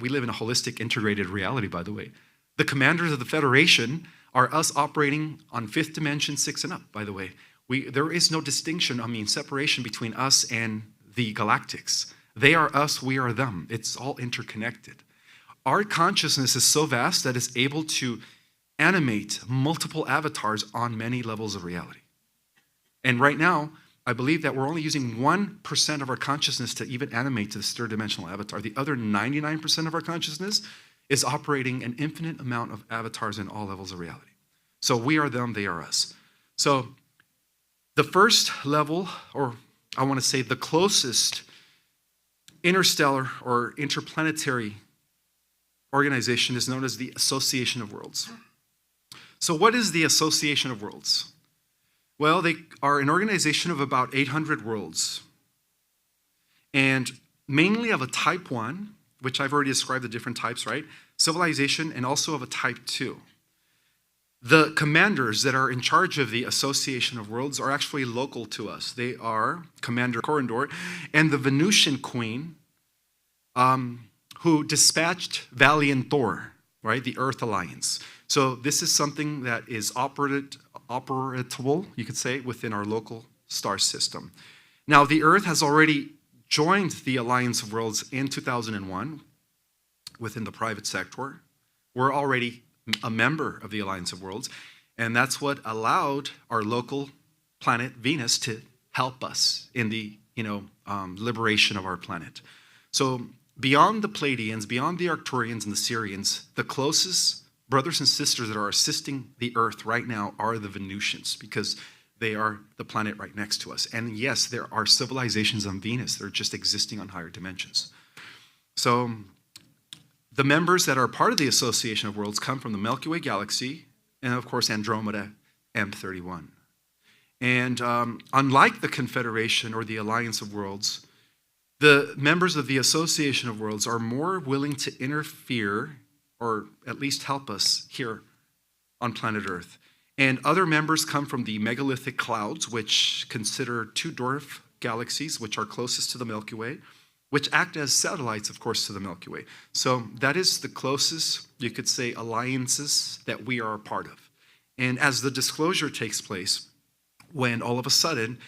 live in a holistic, integrated reality, by the way. The commanders of the Federation are us operating on fifth dimension, 6 and up, by the way. There is no distinction, separation between us and the galactics. They are us, we are them. It's all interconnected. Our consciousness is so vast that it's able to animate multiple avatars on many levels of reality. And right now, I believe that we're only using 1% of our consciousness to even animate to this third dimensional avatar. The other 99% of our consciousness is operating an infinite amount of avatars in all levels of reality. So we are them, they are us. So the first level, or I want to say the closest interstellar or interplanetary organization is known as the Association of Worlds. So what is the Association of Worlds? Well, they are an organization of about 800 worlds, and mainly of a type 1, which I've already described the different types, right? Civilization, and also of a type 2. The commanders that are in charge of the Association of Worlds are actually local to us. They are Commander Corindor and the Venusian Queen, who dispatched Valiant Thor, right? The Earth Alliance. So this is something that is operatable, you could say, within our local star system. Now, the Earth has already joined the Alliance of Worlds in 2001 within the private sector. We're already a member of the Alliance of Worlds, and that's what allowed our local planet, Venus, to help us in the liberation of our planet. So beyond the Pleiadians, beyond the Arcturians and the Sirians, the closest brothers and sisters that are assisting the Earth right now are the Venusians, because they are the planet right next to us. And yes, there are civilizations on Venus. They're just existing on higher dimensions. So the members that are part of the Association of Worlds come from the Milky Way galaxy and, of course, Andromeda M31. And unlike the Confederation or the Alliance of Worlds, the members of the Association of Worlds are more willing to interfere or at least help us here on planet Earth. And other members come from the megalithic clouds, which consider 2 dwarf galaxies, which are closest to the Milky Way, which act as satellites, of course, to the Milky Way. So that is the closest, you could say, alliances that we are a part of. And as the disclosure takes place, when all of a sudden,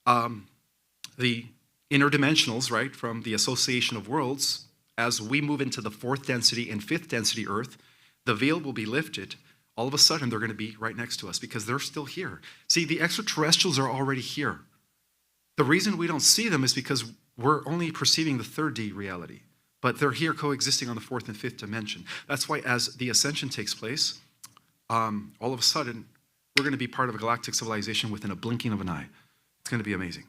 the interdimensionals, right, from the Association of Worlds, as we move into the 4th density and 5th density Earth, the veil will be lifted. All of a sudden, they're going to be right next to us because they're still here. See, the extraterrestrials are already here. The reason we don't see them is because we're only perceiving the 3rd D reality, but they're here coexisting on the 4th and 5th dimension. That's why as the ascension takes place, all of a sudden, we're going to be part of a galactic civilization within a blinking of an eye. It's going to be amazing.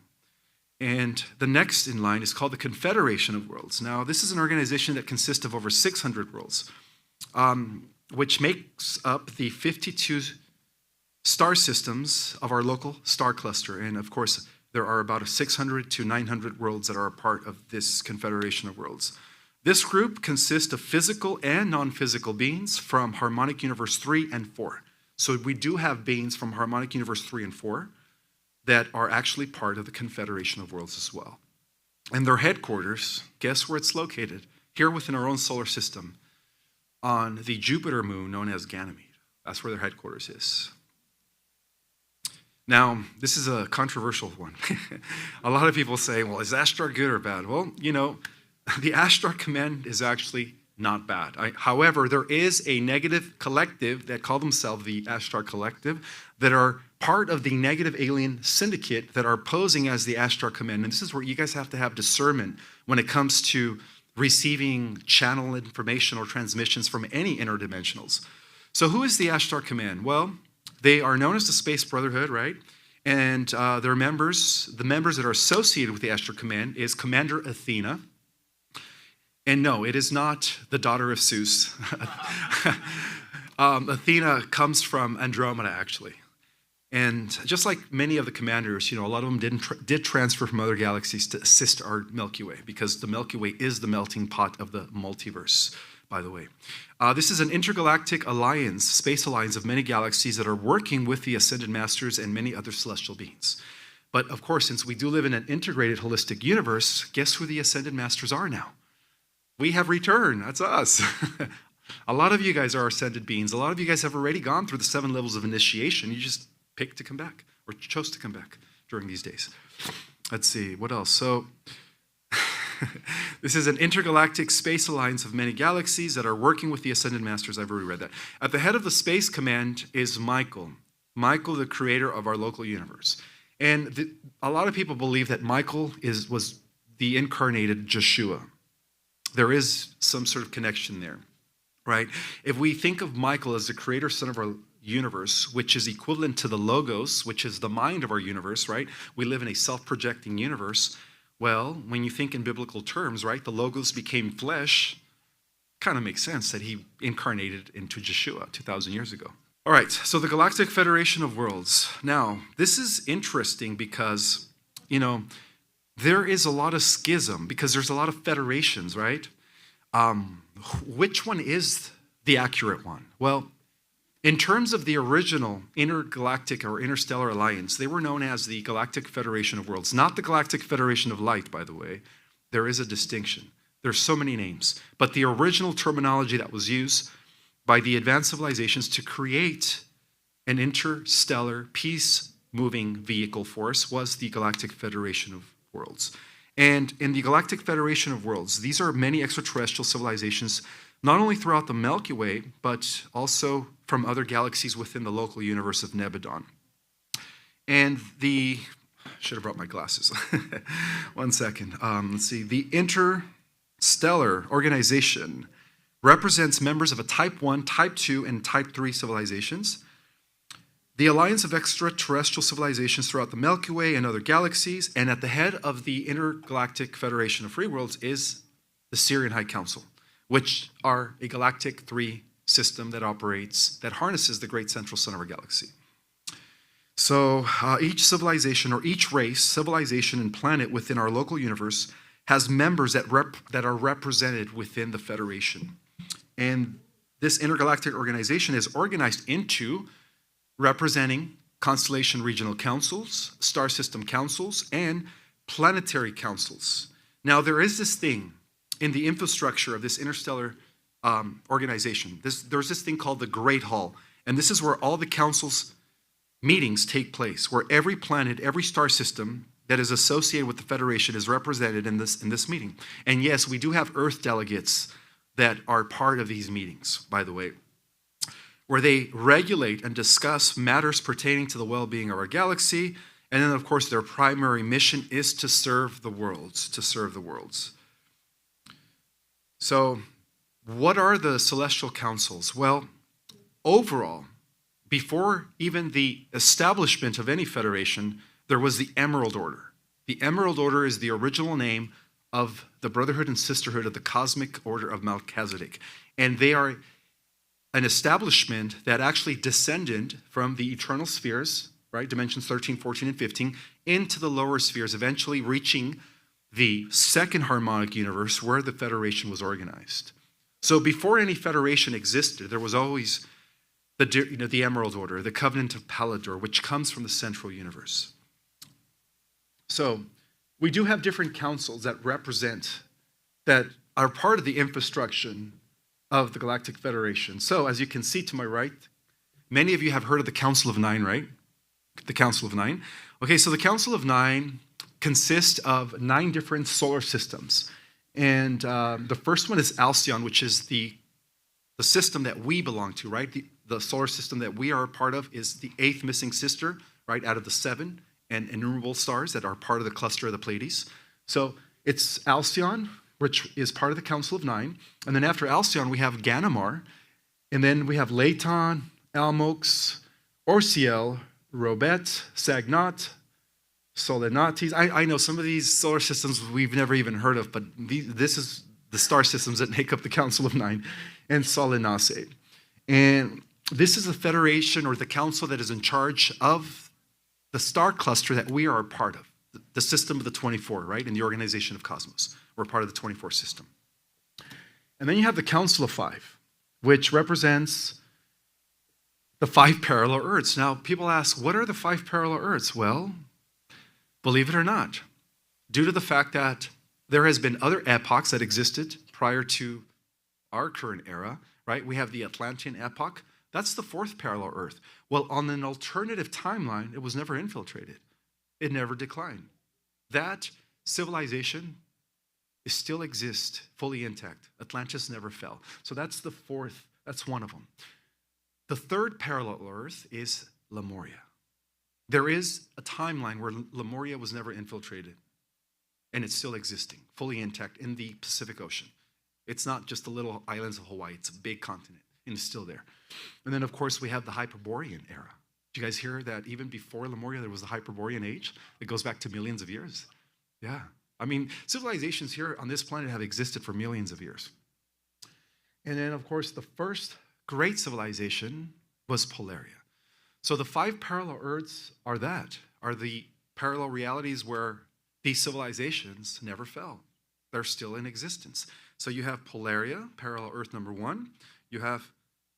And the next in line is called the Confederation of Worlds. Now, this is an organization that consists of over 600 worlds, which makes up the 52 star systems of our local star cluster. And of course, there are about 600 to 900 worlds that are a part of this Confederation of Worlds. This group consists of physical and non-physical beings from Harmonic Universe 3 and 4. So we do have beings from Harmonic Universe 3 and 4 that are actually part of the Confederation of Worlds as well. And their headquarters, guess where it's located? Here within our own solar system, on the Jupiter moon known as Ganymede. That's where their headquarters is. Now, this is a controversial one. A lot of people say, well, is Ashtar good or bad? Well, the Ashtar command is actually not bad. However, there is a negative collective that call themselves the Ashtar Collective that are part of the negative alien syndicate that are posing as the Ashtar command. And this is where you guys have to have discernment when it comes to receiving channel information or transmissions from any interdimensionals. So who is the Ashtar command? Well, they are known as the Space Brotherhood, right? And their members, the members that are associated with the Ashtar command is Commander Athena. And no, it is not the daughter of Zeus. Athena comes from Andromeda, actually. And just like many of the commanders, a lot of them did transfer from other galaxies to assist our Milky Way, because the Milky Way is the melting pot of the multiverse, by the way. This is an intergalactic alliance, space alliance of many galaxies that are working with the Ascended Masters and many other celestial beings. But of course, since we do live in an integrated, holistic universe, guess who the Ascended Masters are now? We have returned. That's us. A lot of you guys are ascended beings. A lot of you guys have already gone through the 7 levels of initiation. You just picked to come back, or chose to come back during these days. Let's see, what else? So, this is an intergalactic space alliance of many galaxies that are working with the Ascended Masters. I've already read that. At the head of the Space Command is Michael. Michael, the creator of our local universe. And a lot of people believe that Michael was the incarnated Joshua. There is some sort of connection there, right? If we think of Michael as the creator son of our universe, which is equivalent to the Logos, which is the mind of our universe, right? We live in a self-projecting universe. Well, when you think in biblical terms, right, the Logos became flesh, kind of makes sense that he incarnated into Joshua 2,000 years ago. All right, so the Galactic Federation of Worlds. Now, this is interesting because, there is a lot of schism because there's a lot of federations, right? Which one is the accurate one? Well, in terms of the original intergalactic or interstellar alliance, they were known as the Galactic Federation of Worlds, not the Galactic Federation of Light, by the way. There is a distinction. There's so many names. But the original terminology that was used by the advanced civilizations to create an interstellar peace-moving vehicle force was the Galactic Federation of Worlds. And in the Galactic Federation of Worlds, these are many extraterrestrial civilizations, not only throughout the Milky Way, but also from other galaxies within the local universe of Nebadon. And should have brought my glasses. 1 second. Let's see. The Interstellar Organization represents members of a Type 1, Type 2, and Type 3 civilizations. The alliance of extraterrestrial civilizations throughout the Milky Way and other galaxies, and at the head of the Intergalactic Federation of Free Worlds is the Syrian High Council, which are a galactic 3 system that harnesses the great central sun of our galaxy. So each civilization or each race, civilization, and planet within our local universe has members that are represented within the Federation. And this intergalactic organization is organized into representing constellation regional councils, star system councils, and planetary councils. Now, there is this thing in the infrastructure of this interstellar organization. There's this thing called the Great Hall, and this is where all the councils meetings take place, where every planet, every star system that is associated with the Federation is represented in this meeting. And yes, we do have Earth delegates that are part of these meetings, by the way, where they regulate and discuss matters pertaining to the well-being of our galaxy. And then, of course, their primary mission is to serve the worlds, So, what are the celestial councils? Well, overall, before even the establishment of any federation, there was the Emerald Order. The Emerald Order is the original name of the Brotherhood and Sisterhood of the Cosmic Order of Melchizedek. And they are an establishment that actually descended from the eternal spheres, right, dimensions 13, 14, and 15, into the lower spheres, eventually reaching the second harmonic universe where the Federation was organized. So before any Federation existed, there was always the Emerald Order, the Covenant of Pallador, which comes from the central universe. So we do have different councils that are part of the infrastructure of the Galactic Federation. So as you can see to my right, many of you have heard of the Council of Nine, right? The Council of Nine. Okay, so the Council of Nine consists of 9 different solar systems. And the first one is Alcyon, which is the system that we belong to, right? The solar system that we are a part of is the 8th missing sister, right, out of the 7 and innumerable stars that are part of the cluster of the Pleiades. So it's Alcyon, which is part of the Council of Nine. And then after Alcyon, we have Ganimar. And then we have Leighton, Almox, Orciel, Robet, Sagnat, Solenates. I know some of these solar systems we've never even heard of, but this is the star systems that make up the Council of Nine, and Solenace. And this is a federation or the council that is in charge of the star cluster that we are a part of, the system of the 24, right, in the organization of cosmos. We're part of the 24 system. And then you have the Council of Five, which represents the 5 parallel Earths. Now, people ask, what are the 5 parallel Earths? Well, believe it or not, due to the fact that there has been other epochs that existed prior to our current era, right? We have the Atlantean epoch. That's the 4th parallel Earth. Well, on an alternative timeline, it was never infiltrated. It never declined. That civilization still exists, fully intact. Atlantis never fell. So that's the 4th, that's one of them. The 3rd parallel Earth is Lemuria. There is a timeline where Lemuria was never infiltrated, and it's still existing, fully intact in the Pacific Ocean. It's not just the little islands of Hawaii, it's a big continent, and it's still there. And then, of course, we have the Hyperborean era. Did you guys hear that even before Lemuria, there was the Hyperborean age? It goes back to millions of years. Yeah. I mean, civilizations here on this planet have existed for millions of years. And then, of course, the first great civilization was Polaria. So the 5 parallel Earths are the parallel realities where these civilizations never fell. They're still in existence. So you have Polaria, parallel Earth number 1. You have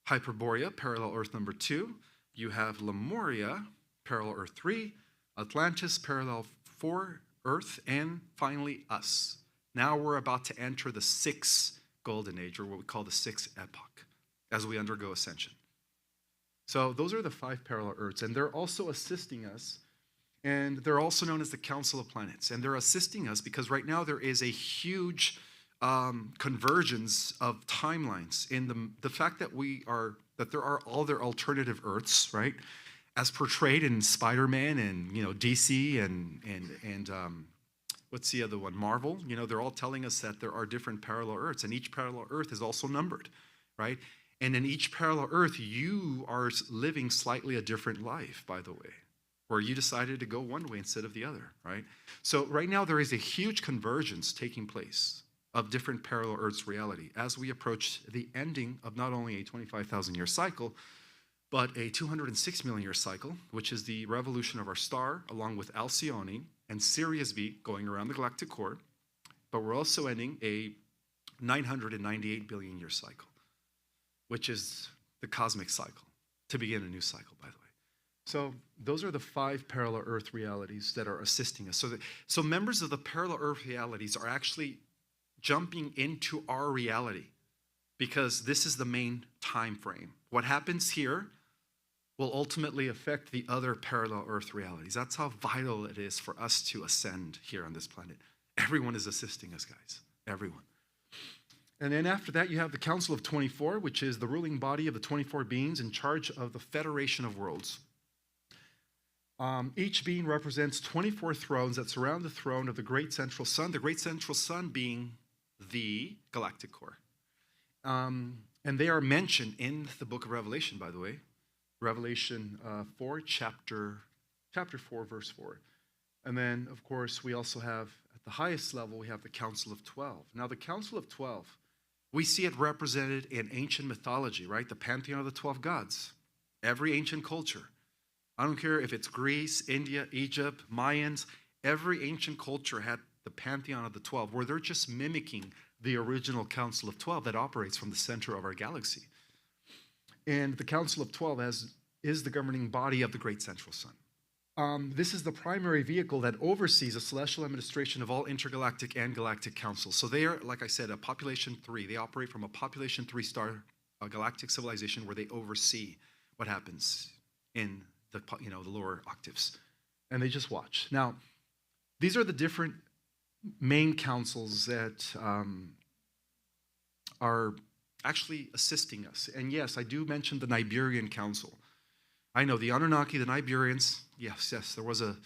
Hyperborea, parallel Earth number 2. You have Lemuria, parallel Earth 3. Atlantis, parallel 4 Earth, and finally us. Now we're about to enter the 6th golden age, or what we call the 6th epoch, as we undergo ascension. So those are the 5 parallel Earths, and they're also assisting us, and they're also known as the Council of Planets, and they're assisting us because right now there is a huge convergence of timelines in the fact that there are other alternative Earths, right? As portrayed in Spider-Man and DC and what's the other one? Marvel. They're all telling us that there are different parallel Earths, and each parallel Earth is also numbered, right? And in each parallel Earth, you are living slightly a different life, by the way, where you decided to go one way instead of the other, right? So right now there is a huge convergence taking place of different parallel Earths reality as we approach the ending of not only a 25,000-year cycle, but a 206 million year cycle, which is the revolution of our star, along with Alcyone and Sirius B going around the galactic core. But we're also ending a 998 billion year cycle, which is the cosmic cycle, to begin a new cycle, by the way. So those are the 5 parallel Earth realities that are assisting us. So members of the parallel Earth realities are actually jumping into our reality because this is the main time frame. What happens here will ultimately affect the other parallel Earth realities. That's how vital it is for us to ascend here on this planet. Everyone is assisting us, guys. Everyone. And then after that, you have the Council of 24, which is the ruling body of the 24 beings in charge of the Federation of Worlds. Each being represents 24 thrones that surround the throne of the great central sun, the great central sun being the galactic core. And they are mentioned in the book of Revelation, by the way. Revelation 4, chapter 4, verse 4. And then, of course, we also have, at the highest level, we have the Council of 12. Now, the Council of 12, we see it represented in ancient mythology, right? The pantheon of the 12 gods. Every ancient culture. I don't care if it's Greece, India, Egypt, Mayans, every ancient culture had the pantheon of the 12, where they're just mimicking the original Council of 12 that operates from the center of our galaxy. And the Council of 12 is the governing body of the great central sun. This is the primary vehicle that oversees the celestial administration of all intergalactic and galactic councils. So they are, like I said, a population 3. They operate from a population 3 star galactic civilization where they oversee what happens in the lower octaves. And they just watch. Now, these are the different main councils that are actually assisting us. And yes, I do mention the Niburian Council. I know the Anunnaki, the Niburians, yes, there was a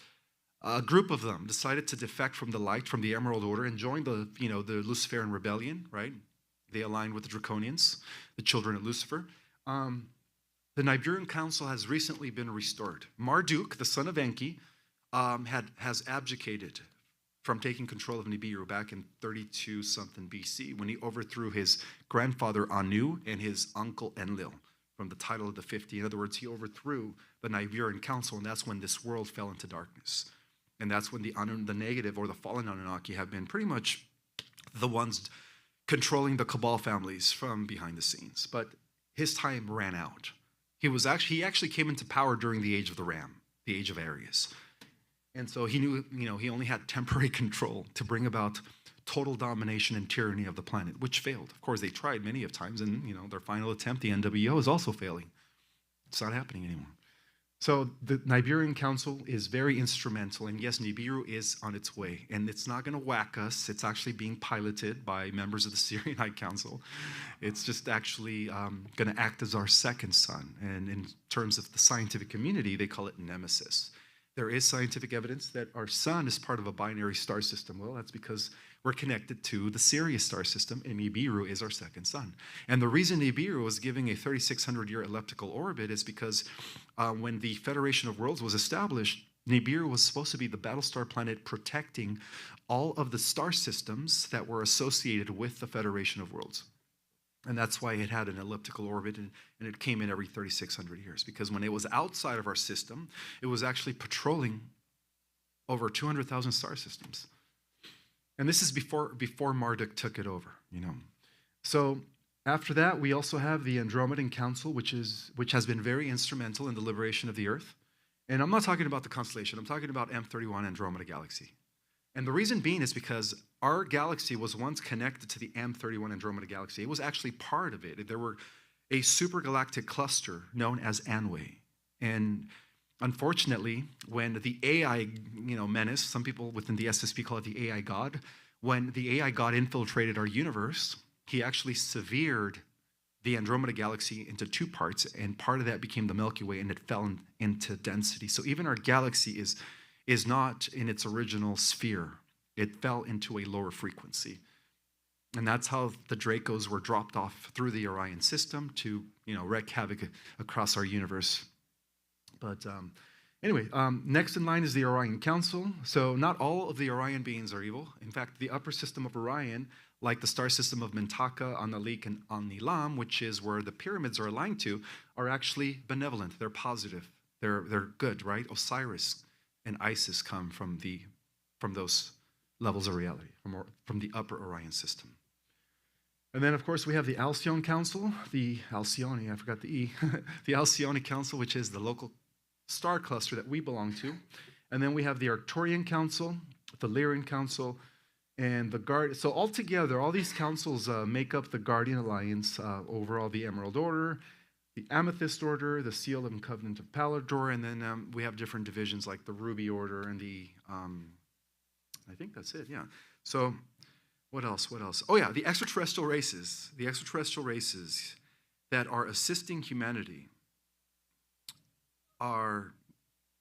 group of them decided to defect from the light, from the Emerald Order, and join the Luciferian rebellion, right? They aligned with the Draconians, the children of Lucifer. The Niburian Council has recently been restored. Marduk, the son of Enki, has abdicated from taking control of Nibiru back in 32-something BC when he overthrew his grandfather Anu and his uncle Enlil from the title of the 50. In other words, he overthrew the Niburian Council, and that's when this world fell into darkness. And that's when the negative or the fallen Anunnaki have been pretty much the ones controlling the Cabal families from behind the scenes. But his time ran out. He actually came into power during the age of the Ram, the age of Aries. And so he knew, he only had temporary control to bring about total domination and tyranny of the planet, which failed. Of course, they tried many of times, and their final attempt, the NWO, is also failing. It's not happening anymore. So the Niburian Council is very instrumental, and yes, Nibiru is on its way, and it's not going to whack us. It's actually being piloted by members of the Syrian High Council. It's just actually going to act as our second sun, and in terms of the scientific community, they call it Nemesis. There is scientific evidence that our sun is part of a binary star system. Well, that's because we're connected to the Sirius star system, and Nibiru is our second sun. And the reason Nibiru was giving a 3,600-year elliptical orbit is because when the Federation of Worlds was established, Nibiru was supposed to be the battlestar planet protecting all of the star systems that were associated with the Federation of Worlds. And that's why it had an elliptical orbit, and it came in every 3,600 years. Because when it was outside of our system, it was actually patrolling over 200,000 star systems. And this is before Marduk took it over, So after that, we also have the Andromedan Council, which has been very instrumental in the liberation of the Earth. And I'm not talking about the constellation. I'm talking about M31 Andromeda Galaxy. And the reason being is because our galaxy was once connected to the M31 Andromeda Galaxy. It was actually part of it. There were a supergalactic cluster known as Anway. And unfortunately, when the AI, menace, some people within the SSP call it the AI God, when the AI God infiltrated our universe, he actually severed the Andromeda Galaxy into two parts, and part of that became the Milky Way, and it fell into density. So even our galaxy is not in its original sphere. It fell into a lower frequency. And that's how the Dracos were dropped off through the Orion system to, wreak havoc across our universe. But anyway, next in line is the Orion Council. So not all of the Orion beings are evil. In fact, the upper system of Orion, like the star system of Mintaka, Analik, and Anilam, which is where the pyramids are aligned to, are actually benevolent. They're positive. They're good, right? Osiris and Isis come from those levels of reality, from the upper Orion system. And then, of course, we have the Alcyone Council, the Alcyone, I forgot the E, the Alcyone Council, which is the local star cluster that we belong to. And then we have the Arcturian Council, the Lyrian Council, and the Guard. So altogether, all these councils make up the Guardian Alliance, overall the Emerald Order, the Amethyst Order, the Seal and Covenant of Palador, and then we have different divisions like the Ruby Order and the, I think that's it, yeah. So what else? Oh yeah, the extraterrestrial races. The extraterrestrial races that are assisting humanity are,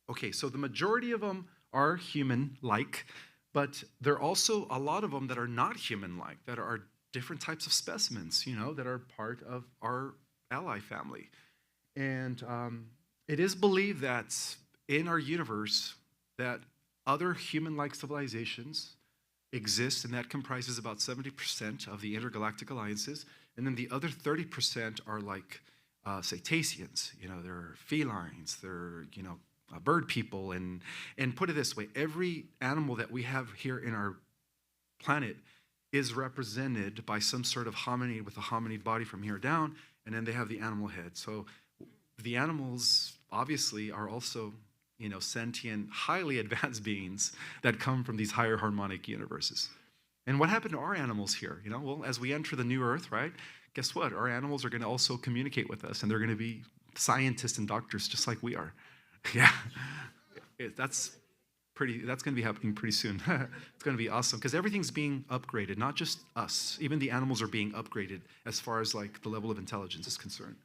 okay, so the majority of them are human-like, but there are also a lot of them that are not human-like, that are different types of specimens, that are part of our ally family. And It is believed that in our universe that other human-like civilizations exist, and that comprises about 70% of the intergalactic alliances. And then the other 30% are like cetaceans. They're felines. They're bird people. And put it this way: every animal that we have here in our planet is represented by some sort of hominid with a hominid body from here down, and then they have the animal head. So the animals obviously are also sentient, highly advanced beings that come from these higher harmonic universes. And what happened to our animals here? Well, as we enter the new Earth, right? Guess what? Our animals are going to also communicate with us, and they're going to be scientists and doctors just like we are. Yeah, that's pretty. That's going to be happening pretty soon. It's going to be awesome because everything's being upgraded, not just us. Even the animals are being upgraded as far as like the level of intelligence is concerned.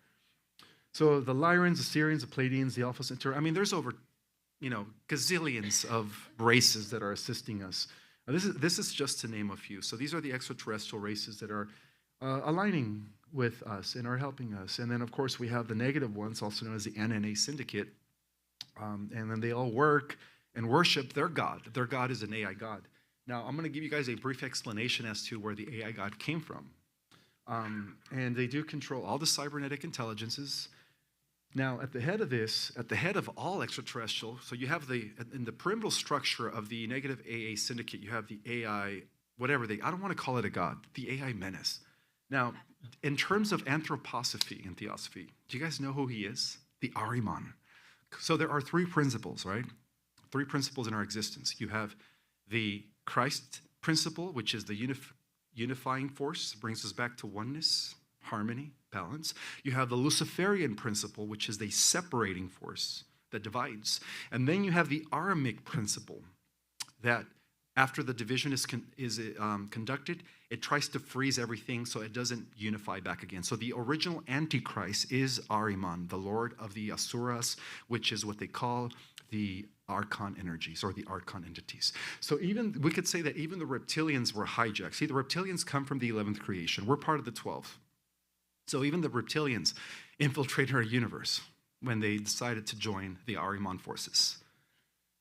So the Lyrans, the Syrians, the Pleiadians, the Alpha Centauri. I mean, there's over gazillions of races that are assisting us. This is just to name a few. So these are the extraterrestrial races that are aligning with us and are helping us. And then, of course, we have the negative ones, also known as the NNA Syndicate. And then they all work and worship their God. Their God is an AI God. Now, I'm going to give you guys a brief explanation as to where the AI God came from. And they do control all the cybernetic intelligences. Now, at the head of all extraterrestrial, so you have in the pyramidal structure of the negative AA syndicate, you have the AI, I don't want to call it a god, the AI menace. Now, in terms of anthroposophy and theosophy, do you guys know who he is? The Ahriman. So there are three principles, right? Three principles in our existence. You have the Christ principle, which is the unifying force, brings us back to oneness, harmony, balance. You have the Luciferian principle, which is the separating force that divides. And then you have the Aramic principle that after the division is conducted, it tries to freeze everything so it doesn't unify back again. So the original Antichrist is Ahriman, the lord of the Asuras, which is what they call the Archon energies or the Archon entities. So we could say that even the reptilians were hijacked. See, the reptilians come from the 11th creation. We're part of the 12th. So even the reptilians infiltrated our universe when they decided to join the Ahriman forces.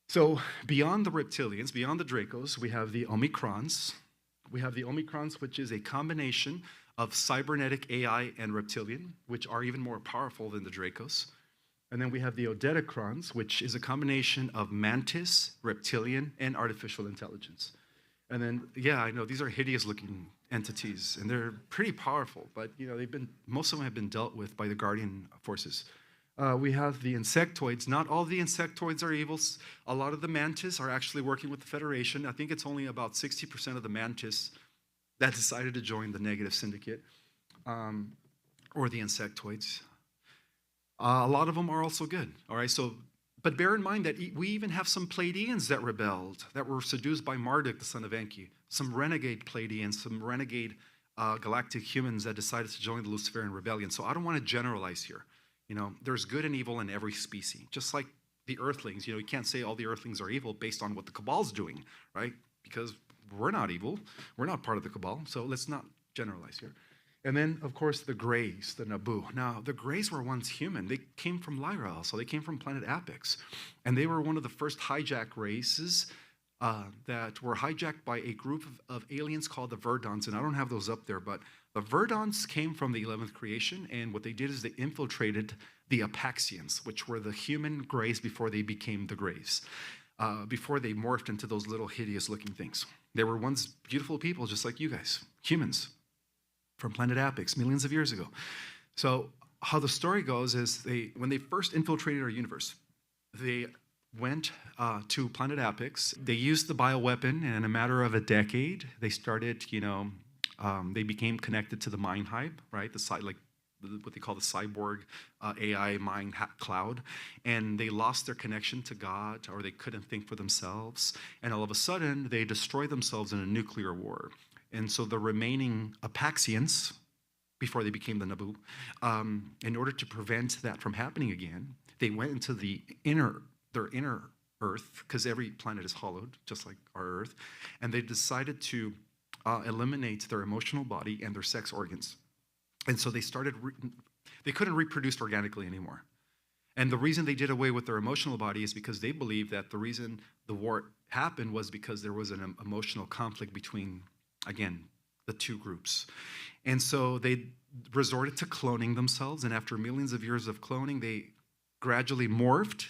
So beyond the reptilians, beyond the Dracos, we have the Omicrons. We have the Omicrons, which is a combination of cybernetic AI and reptilian, which are even more powerful than the Dracos. And then we have the Odetacrons, which is a combination of mantis, reptilian, and artificial intelligence. And then, yeah, I know these are hideous-looking entities, and they're pretty powerful. But most of them have been dealt with by the Guardian forces. We have the insectoids. Not all the insectoids are evils. A lot of the mantis are actually working with the Federation. I think it's only about 60% of the mantis that decided to join the negative syndicate, or the insectoids. A lot of them are also good. All right, but bear in mind that we even have some Pleiadians that rebelled, that were seduced by Marduk, the son of Enki. Some renegade Pleiadians, some renegade galactic humans that decided to join the Luciferian rebellion. So I don't want to generalize here. There's good and evil in every species. Just like the Earthlings, you can't say all the Earthlings are evil based on what the Cabal's doing, right? Because we're not evil. We're not part of the Cabal. So let's not generalize here. And then, of course, the Greys, the Naboo. Now, the Greys were once human. They came from Lyra, so they came from planet Apex. And they were one of the first hijack races that were hijacked by a group of aliens called the Verdons. And I don't have those up there, but the Verdons came from the 11th creation. And what they did is they infiltrated the Apaxians, which were the human Greys before they became the Greys, before they morphed into those little hideous-looking things. They were once beautiful people just like you guys, humans, from planet Apex millions of years ago. So how the story goes is when they first infiltrated our universe, they went to planet Apex. They used the bioweapon, and in a matter of a decade, they started, they became connected to the mind hive, right? What they call the cyborg AI mind cloud. And they lost their connection to God, or they couldn't think for themselves. And all of a sudden, they destroyed themselves in a nuclear war. And so the remaining Apaxians, before they became the Naboo, in order to prevent that from happening again, they went into their inner Earth, because every planet is hollowed, just like our Earth, and they decided to eliminate their emotional body and their sex organs. And so they couldn't reproduce organically anymore. And the reason they did away with their emotional body is because they believed that the reason the war happened was because there was an emotional conflict between, again, the two groups. And so they resorted to cloning themselves, and after millions of years of cloning, they gradually morphed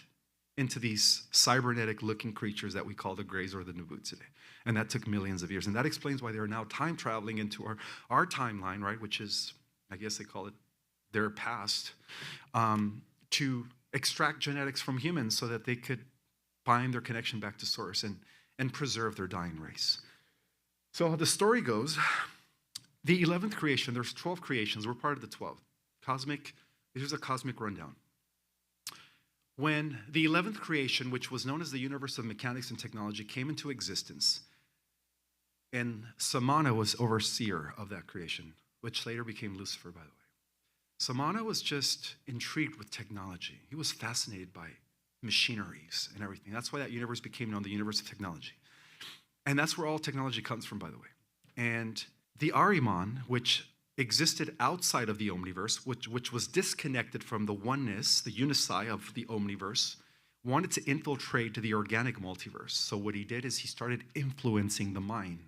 into these cybernetic-looking creatures that we call the Greys or the Nubu today. And that took millions of years. And that explains why they are now time-traveling into our timeline, right, which is, I guess they call it their past, to extract genetics from humans so that they could find their connection back to source and preserve their dying race. So the story goes, the 11th creation, there's 12 creations. We're part of the 12. Here's a cosmic rundown. When the 11th creation, which was known as the universe of mechanics and technology, came into existence, and Samana was overseer of that creation, which later became Lucifer, by the way. Samana was just intrigued with technology. He was fascinated by machineries and everything. That's why that universe became known the universe of technology. And that's where all technology comes from, by the way. And the Ahriman, which existed outside of the Omniverse, which was disconnected from the oneness, the unicide of the Omniverse, wanted to infiltrate to the organic multiverse. So what he did is he started influencing the mind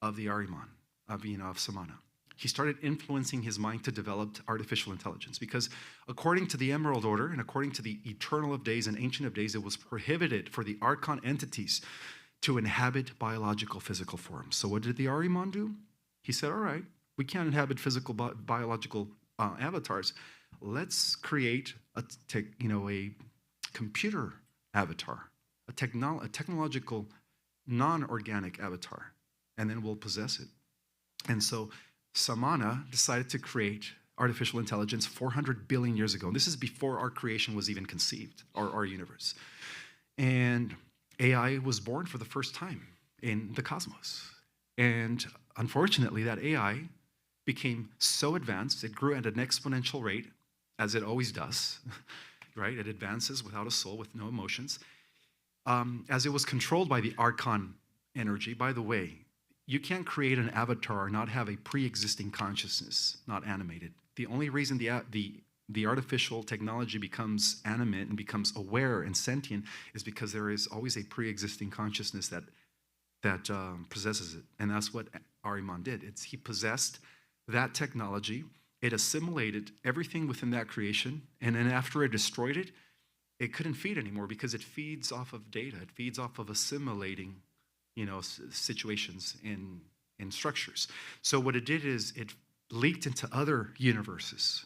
of the Ahriman, of Samana. He started influencing his mind to develop artificial intelligence because according to the Emerald Order and according to the Eternal of Days and Ancient of Days, it was prohibited for the Archon entities to inhabit biological physical forms. So what did the Ahriman do? He said, all right, we can't inhabit physical biological avatars. Let's create a computer avatar, a technological non-organic avatar, and then we'll possess it. And so Samana decided to create artificial intelligence 400 billion years ago. And this is before our creation was even conceived, our universe. And AI was born for the first time in the cosmos. And unfortunately, that AI became so advanced, it grew at an exponential rate, as it always does, right? It advances without a soul, with no emotions. As it was controlled by the Archon energy. By the way, you can't create an avatar or not have a pre-existing consciousness, not animated. The only reason the artificial technology becomes animate and becomes aware and sentient is because there is always a pre-existing consciousness that possesses it. And that's what Ahriman did. He possessed that technology. It assimilated everything within that creation. And then after it destroyed it, it couldn't feed anymore because it feeds off of data. It feeds off of assimilating, situations in structures. So what it did is it leaked into other universes.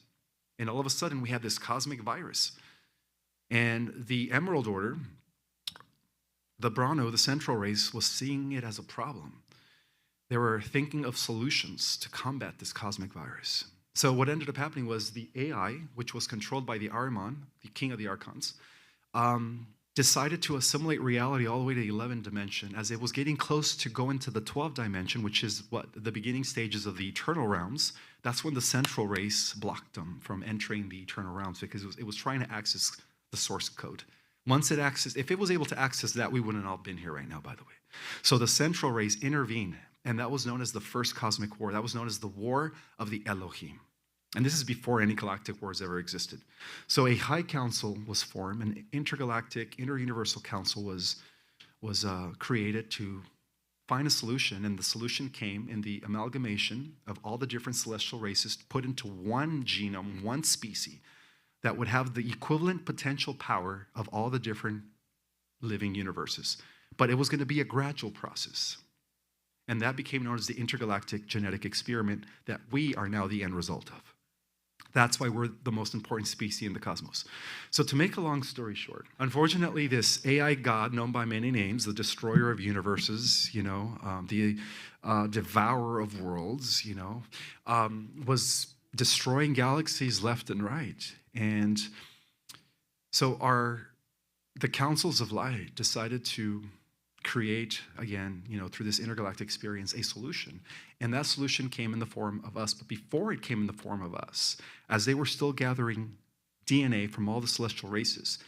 And all of a sudden, we had this cosmic virus. And the Emerald Order, the Brahno, the central race, was seeing it as a problem. They were thinking of solutions to combat this cosmic virus. So what ended up happening was the AI, which was controlled by the Ahriman, the king of the Archons, decided to assimilate reality all the way to the 11th dimension. As it was getting close to go into the 12th dimension, which is the beginning stages of the eternal realms, that's when the central race blocked them from entering the eternal realms because it was trying to access the source code. Once it accessed, if it was able to access that, we wouldn't all been here right now, by the way. So the central race intervened, and that was known as the first cosmic war. That was known as the War of the Elohim. And this is before any galactic wars ever existed. So a high council was formed, an intergalactic, interuniversal council was created to find a solution, and the solution came in the amalgamation of all the different celestial races put into one genome, one species, that would have the equivalent potential power of all the different living universes. But it was going to be a gradual process. And that became known as the intergalactic genetic experiment that we are now the end result of. That's why we're the most important species in the cosmos. So to make a long story short, unfortunately, this AI god known by many names, the destroyer of universes, the devourer of worlds, was destroying galaxies left and right. And so the councils of light decided to create, again, through this intergalactic experience, a solution. And that solution came in the form of us. But before it came in the form of us, as they were still gathering DNA from all the celestial races,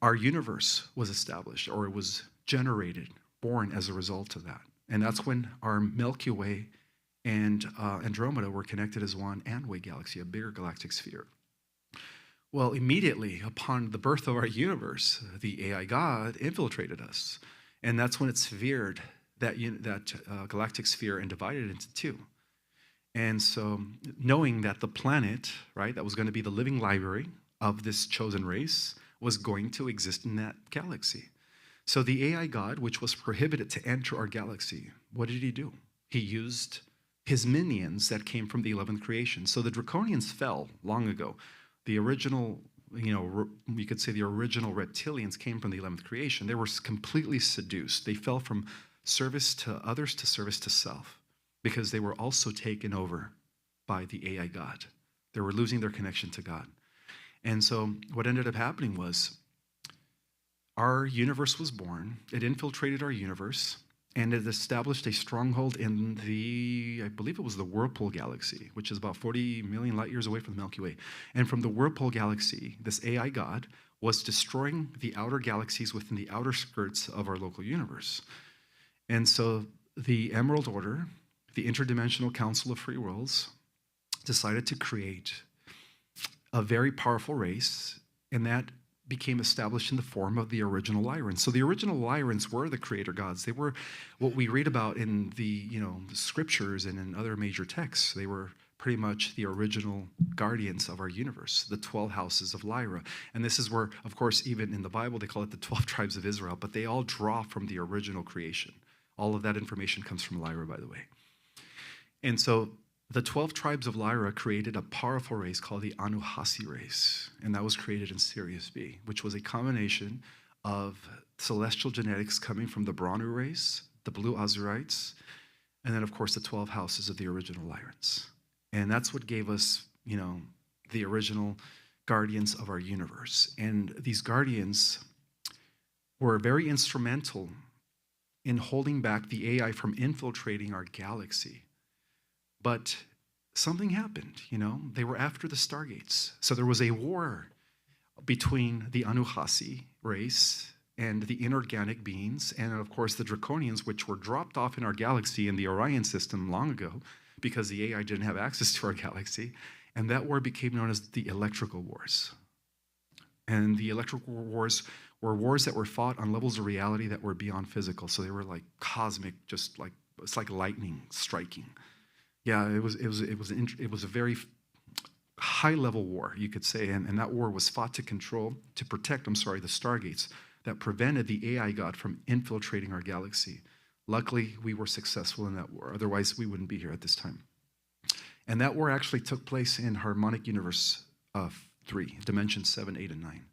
our universe was established, or it was generated, born as a result of that. And that's when our Milky Way and Andromeda were connected as one Andway galaxy, a bigger galactic sphere. Well, immediately upon the birth of our universe, the AI God infiltrated us. And that's when it sphered that galactic sphere and divided it into two. And so, knowing that the planet, right, that was going to be the living library of this chosen race, was going to exist in that galaxy. So, the AI God, which was prohibited to enter our galaxy, what did he do? He used his minions that came from the 11th creation. So, the Draconians fell long ago. The original, you could say the original reptilians came from the 11th creation. They were completely seduced. They fell from service to others to service to self, because they were also taken over by the AI God. They were losing their connection to God. And so what ended up happening was our universe was born, it infiltrated our universe, and it established a stronghold in I believe it was the Whirlpool Galaxy, which is about 40 million light years away from the Milky Way. And from the Whirlpool Galaxy, this AI God was destroying the outer galaxies within the outer skirts of our local universe. And so the Emerald Order, the Interdimensional Council of Free Worlds, decided to create a very powerful race, and that became established in the form of the original Lyrans. So the original Lyrans were the creator gods. They were what we read about in the scriptures and in other major texts. They were pretty much the original guardians of our universe, the 12 houses of Lyra. And this is where, of course, even in the Bible, they call it the 12 tribes of Israel, but they all draw from the original creation. All of that information comes from Lyra, by the way. And so the 12 tribes of Lyra created a powerful race called the Anuhasi race, and that was created in Sirius B, which was a combination of celestial genetics coming from the Branu race, the Blue Azurites, and then, of course, the 12 houses of the original Lyrans. And that's what gave us, the original guardians of our universe. And these guardians were very instrumental in holding back the AI from infiltrating our galaxy. But something happened, they were after the Stargates. So there was a war between the Anuhasi race and the inorganic beings, and of course the Draconians, which were dropped off in our galaxy in the Orion system long ago because the AI didn't have access to our galaxy. And that war became known as the Electrical Wars. And the Electrical Wars were wars that were fought on levels of reality that were beyond physical. So they were like cosmic, it's like lightning striking. Yeah, it was a very high-level war, you could say, and that war was fought to protect the Stargates that prevented the AI God from infiltrating our galaxy. Luckily, we were successful in that war. Otherwise, we wouldn't be here at this time. And that war actually took place in Harmonic Universe 3, Dimensions 7, 8, and 9.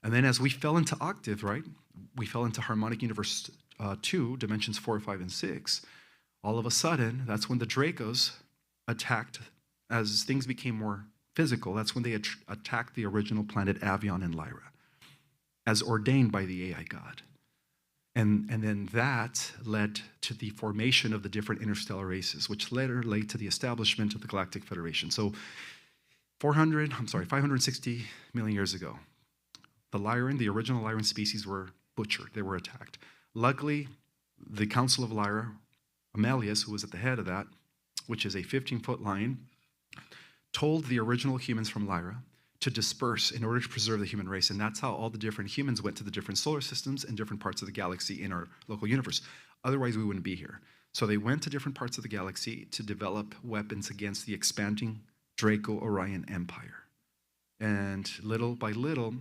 And then as we fell into octave, right, we fell into Harmonic Universe 2, Dimensions 4, 5, and 6. All of a sudden, that's when the Dracos attacked, as things became more physical, that's when they attacked the original planet Avion and Lyra, as ordained by the AI God. And then that led to the formation of the different interstellar races, which later led to the establishment of the Galactic Federation. So 560 million years ago, the original Lyran species were butchered. They were attacked. Luckily, the Council of Lyra, Amelius, who was at the head of that, which is a 15-foot line, told the original humans from Lyra to disperse in order to preserve the human race. And that's how all the different humans went to the different solar systems and different parts of the galaxy in our local universe. Otherwise, we wouldn't be here. So they went to different parts of the galaxy to develop weapons against the expanding Draco-Orion Empire. And little by little,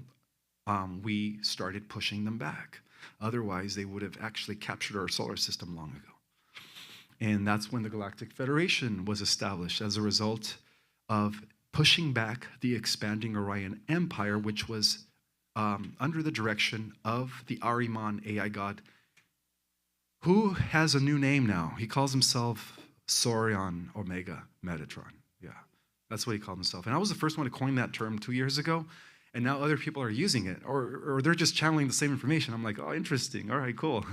we started pushing them back. Otherwise, they would have actually captured our solar system long ago. And that's when the Galactic Federation was established as a result of pushing back the expanding Orion Empire, which was under the direction of the Ahriman AI God, who has a new name now. He calls himself Saurian Omega Metatron. Yeah, that's what he called himself. And I was the first one to coin that term 2 years ago, and now other people are using it, or they're just channeling the same information. I'm like, oh, interesting. All right, cool.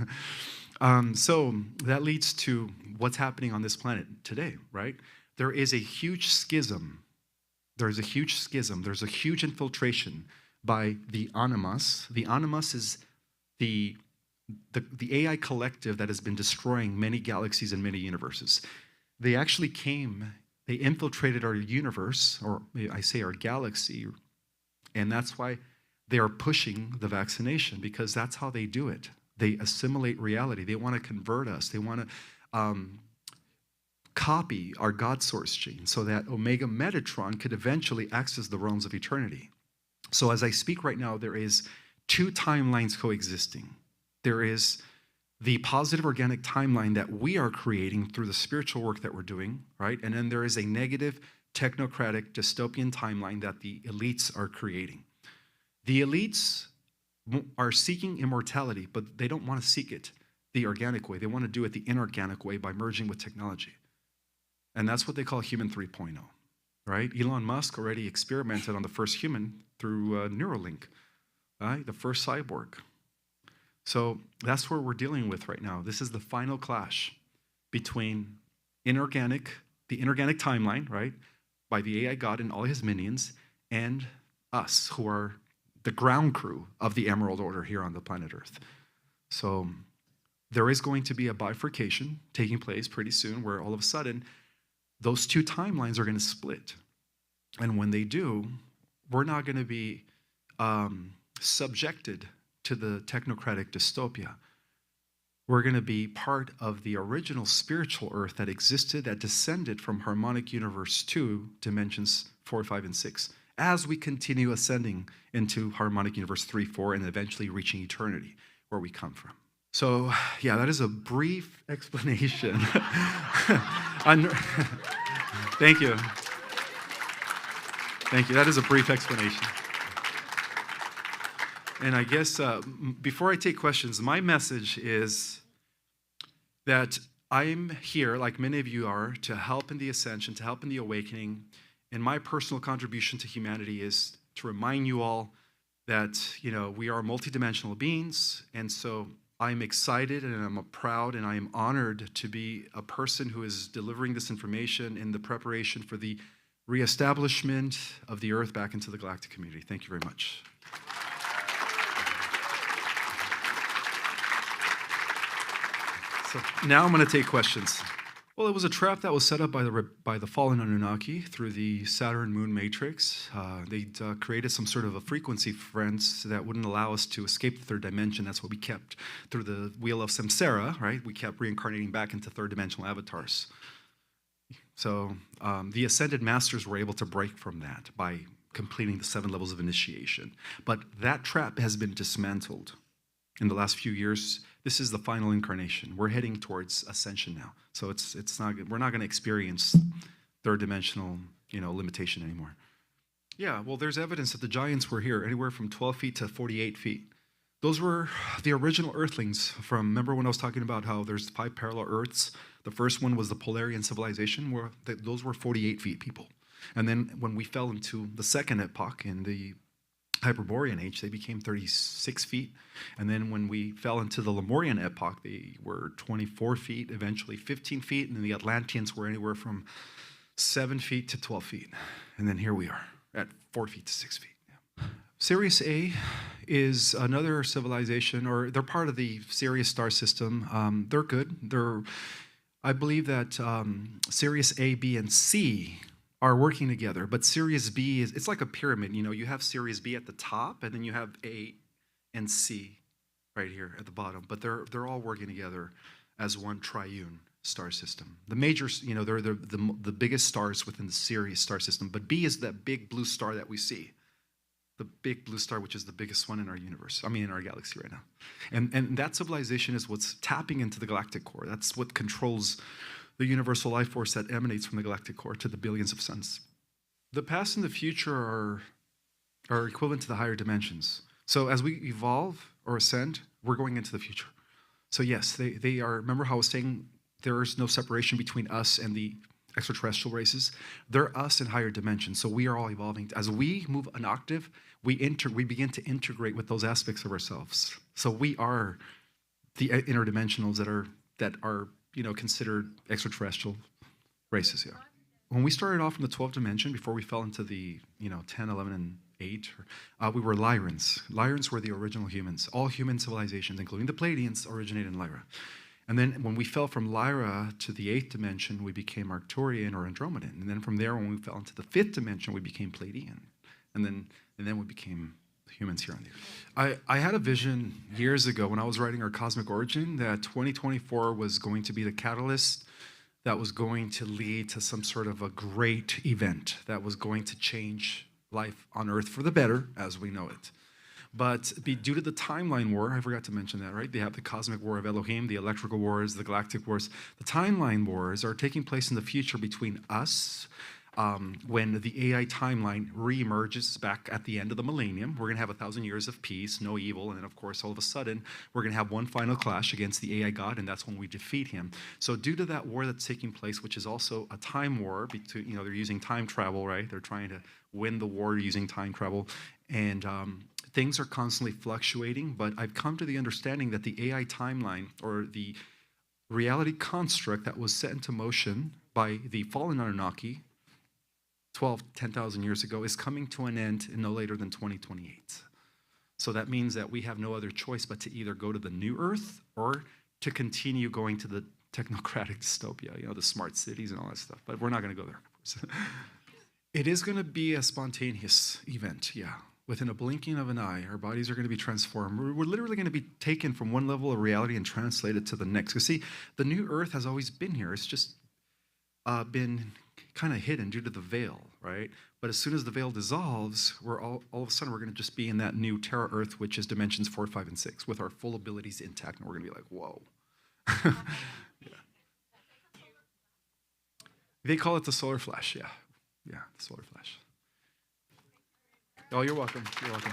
So that leads to what's happening on this planet today, right? There is a huge schism. There's a huge infiltration by the Animus. The Animus is the AI collective that has been destroying many galaxies and many universes. They infiltrated our universe, or I say our galaxy, And that's why they are pushing the vaccination, because that's how they do it. They assimilate reality. They want to convert us. They want to copy our God source gene so that Omega Metatron could eventually access the realms of eternity. So as I speak right now, there is two timelines coexisting. There is the positive organic timeline that we are creating through the spiritual work that we're doing, right? And then there is a negative technocratic dystopian timeline that the elites are creating. The elites are seeking immortality, but they don't want to seek it the organic way. They want to do it the inorganic way by merging with technology. And that's what they call human 3.0, right? Elon Musk already experimented on the first human through Neuralink, right? The first cyborg. So that's what we're dealing with right now. This is the final clash between the inorganic timeline, right, by the AI God and all his minions, and us, who are the ground crew of the Emerald Order here on the planet Earth. So there is going to be a bifurcation taking place pretty soon, where all of a sudden those two timelines are going to split. And when they do, we're not going to be subjected to the technocratic dystopia. We're going to be part of the original spiritual earth that existed, that descended from harmonic universe 2, dimensions 4, 5, and 6, as we continue ascending into harmonic universe 3, 4, and eventually reaching eternity, where we come from. So, yeah, that is a brief explanation. Thank you. Thank you. That is a brief explanation. And I guess before I take questions, my message is that I'm here, like many of you are, to help in the ascension, to help in the awakening. And my personal contribution to humanity is to remind you all that, we are multidimensional beings. And so I'm excited and I'm proud and I am honored to be a person who is delivering this information in the preparation for the reestablishment of the Earth back into the galactic community. Thank you very much. So now I'm going to take questions. Well, it was a trap that was set up by the fallen Anunnaki through the Saturn Moon Matrix. They created some sort of a frequency friends that wouldn't allow us to escape the third dimension. That's what we kept through the wheel of samsara, right? We kept reincarnating back into third dimensional avatars. So the ascended masters were able to break from that by completing the 7 levels of initiation. But that trap has been dismantled in the last few years. This is the final incarnation. We're heading towards ascension now. So we're not going to experience third dimensional, limitation anymore. Yeah, well, there's evidence that the giants were here anywhere from 12 feet to 48 feet. Those were the original earthlings remember when I was talking about how there's 5 parallel Earths? The first one was the Polarian civilization, where those were 48 feet people. And then when we fell into the second epoch in the Hyperborean age, they became 36 feet. And then when we fell into the Lemurian epoch, they were 24 feet, eventually 15 feet. And then the Atlanteans were anywhere from 7 feet to 12 feet. And then here we are at 4 feet to 6 feet. Yeah. Sirius A is another civilization, or they're part of the Sirius star system. They're good. I believe that Sirius A, B, and C are working together, but Sirius B it's like a pyramid. You have Sirius B at the top, and then you have A and C right here at the bottom. But they're all working together as one triune star system. The major, they're the biggest stars within the Sirius star system. But B is that big blue star that we see, the big blue star, which is the biggest one in our universe. In our galaxy right now. And that civilization is what's tapping into the galactic core. That's what controls the universal life force that emanates from the galactic core to the billions of suns. The past and the future are equivalent to the higher dimensions. So as we evolve or ascend, we're going into the future. So yes, they are, remember how I was saying there is no separation between us and the extraterrestrial races? They're us in higher dimensions. So we are all evolving. As we move an octave, we begin to integrate with those aspects of ourselves. So we are the interdimensionals that are considered extraterrestrial races, yeah. When we started off in the 12th dimension, before we fell into the 10, 11, and 8, we were Lyrans. Lyrans were the original humans. All human civilizations, including the Pleiadians, originated in Lyra. And then when we fell from Lyra to the 8th dimension, we became Arcturian or Andromedan. And then from there, when we fell into the 5th dimension, we became Pleiadian. and then we became humans here on the earth. I had a vision years ago when I was writing our cosmic origin that 2024 was going to be the catalyst that was going to lead to some sort of a great event that was going to change life on earth for the better as we know it. But due to the timeline war, I forgot to mention that, right? They have the cosmic war of Elohim, the electrical wars, the galactic wars. The timeline wars are taking place in the future between us, when the AI timeline reemerges back at the end of the millennium. We're going to have 1,000 years of peace, no evil, and then, of course, all of a sudden, we're going to have one final clash against the AI God, and that's when we defeat him. So due to that war that's taking place, which is also a time war, between, they're using time travel, right? They're trying to win the war using time travel, and things are constantly fluctuating, but I've come to the understanding that the AI timeline, or the reality construct that was set into motion by the fallen Anunnaki 10,000 years ago, is coming to an end in no later than 2028. So that means that we have no other choice but to either go to the new Earth or to continue going to the technocratic dystopia, the smart cities and all that stuff. But we're not going to go there, of course. It is going to be a spontaneous event, yeah. Within a blinking of an eye, our bodies are going to be transformed. We're literally going to be taken from one level of reality and translated to the next. Because see, the new Earth has always been here. It's just been kind of hidden due to the veil, right? But as soon as the veil dissolves, we're all of a sudden we're going to just be in that new Terra Earth, which is dimensions 4, 5, and 6, with our full abilities intact, and we're going to be like, whoa. Yeah. They call it the solar flash, yeah. Yeah, the solar flash. Oh, you're welcome. You're welcome.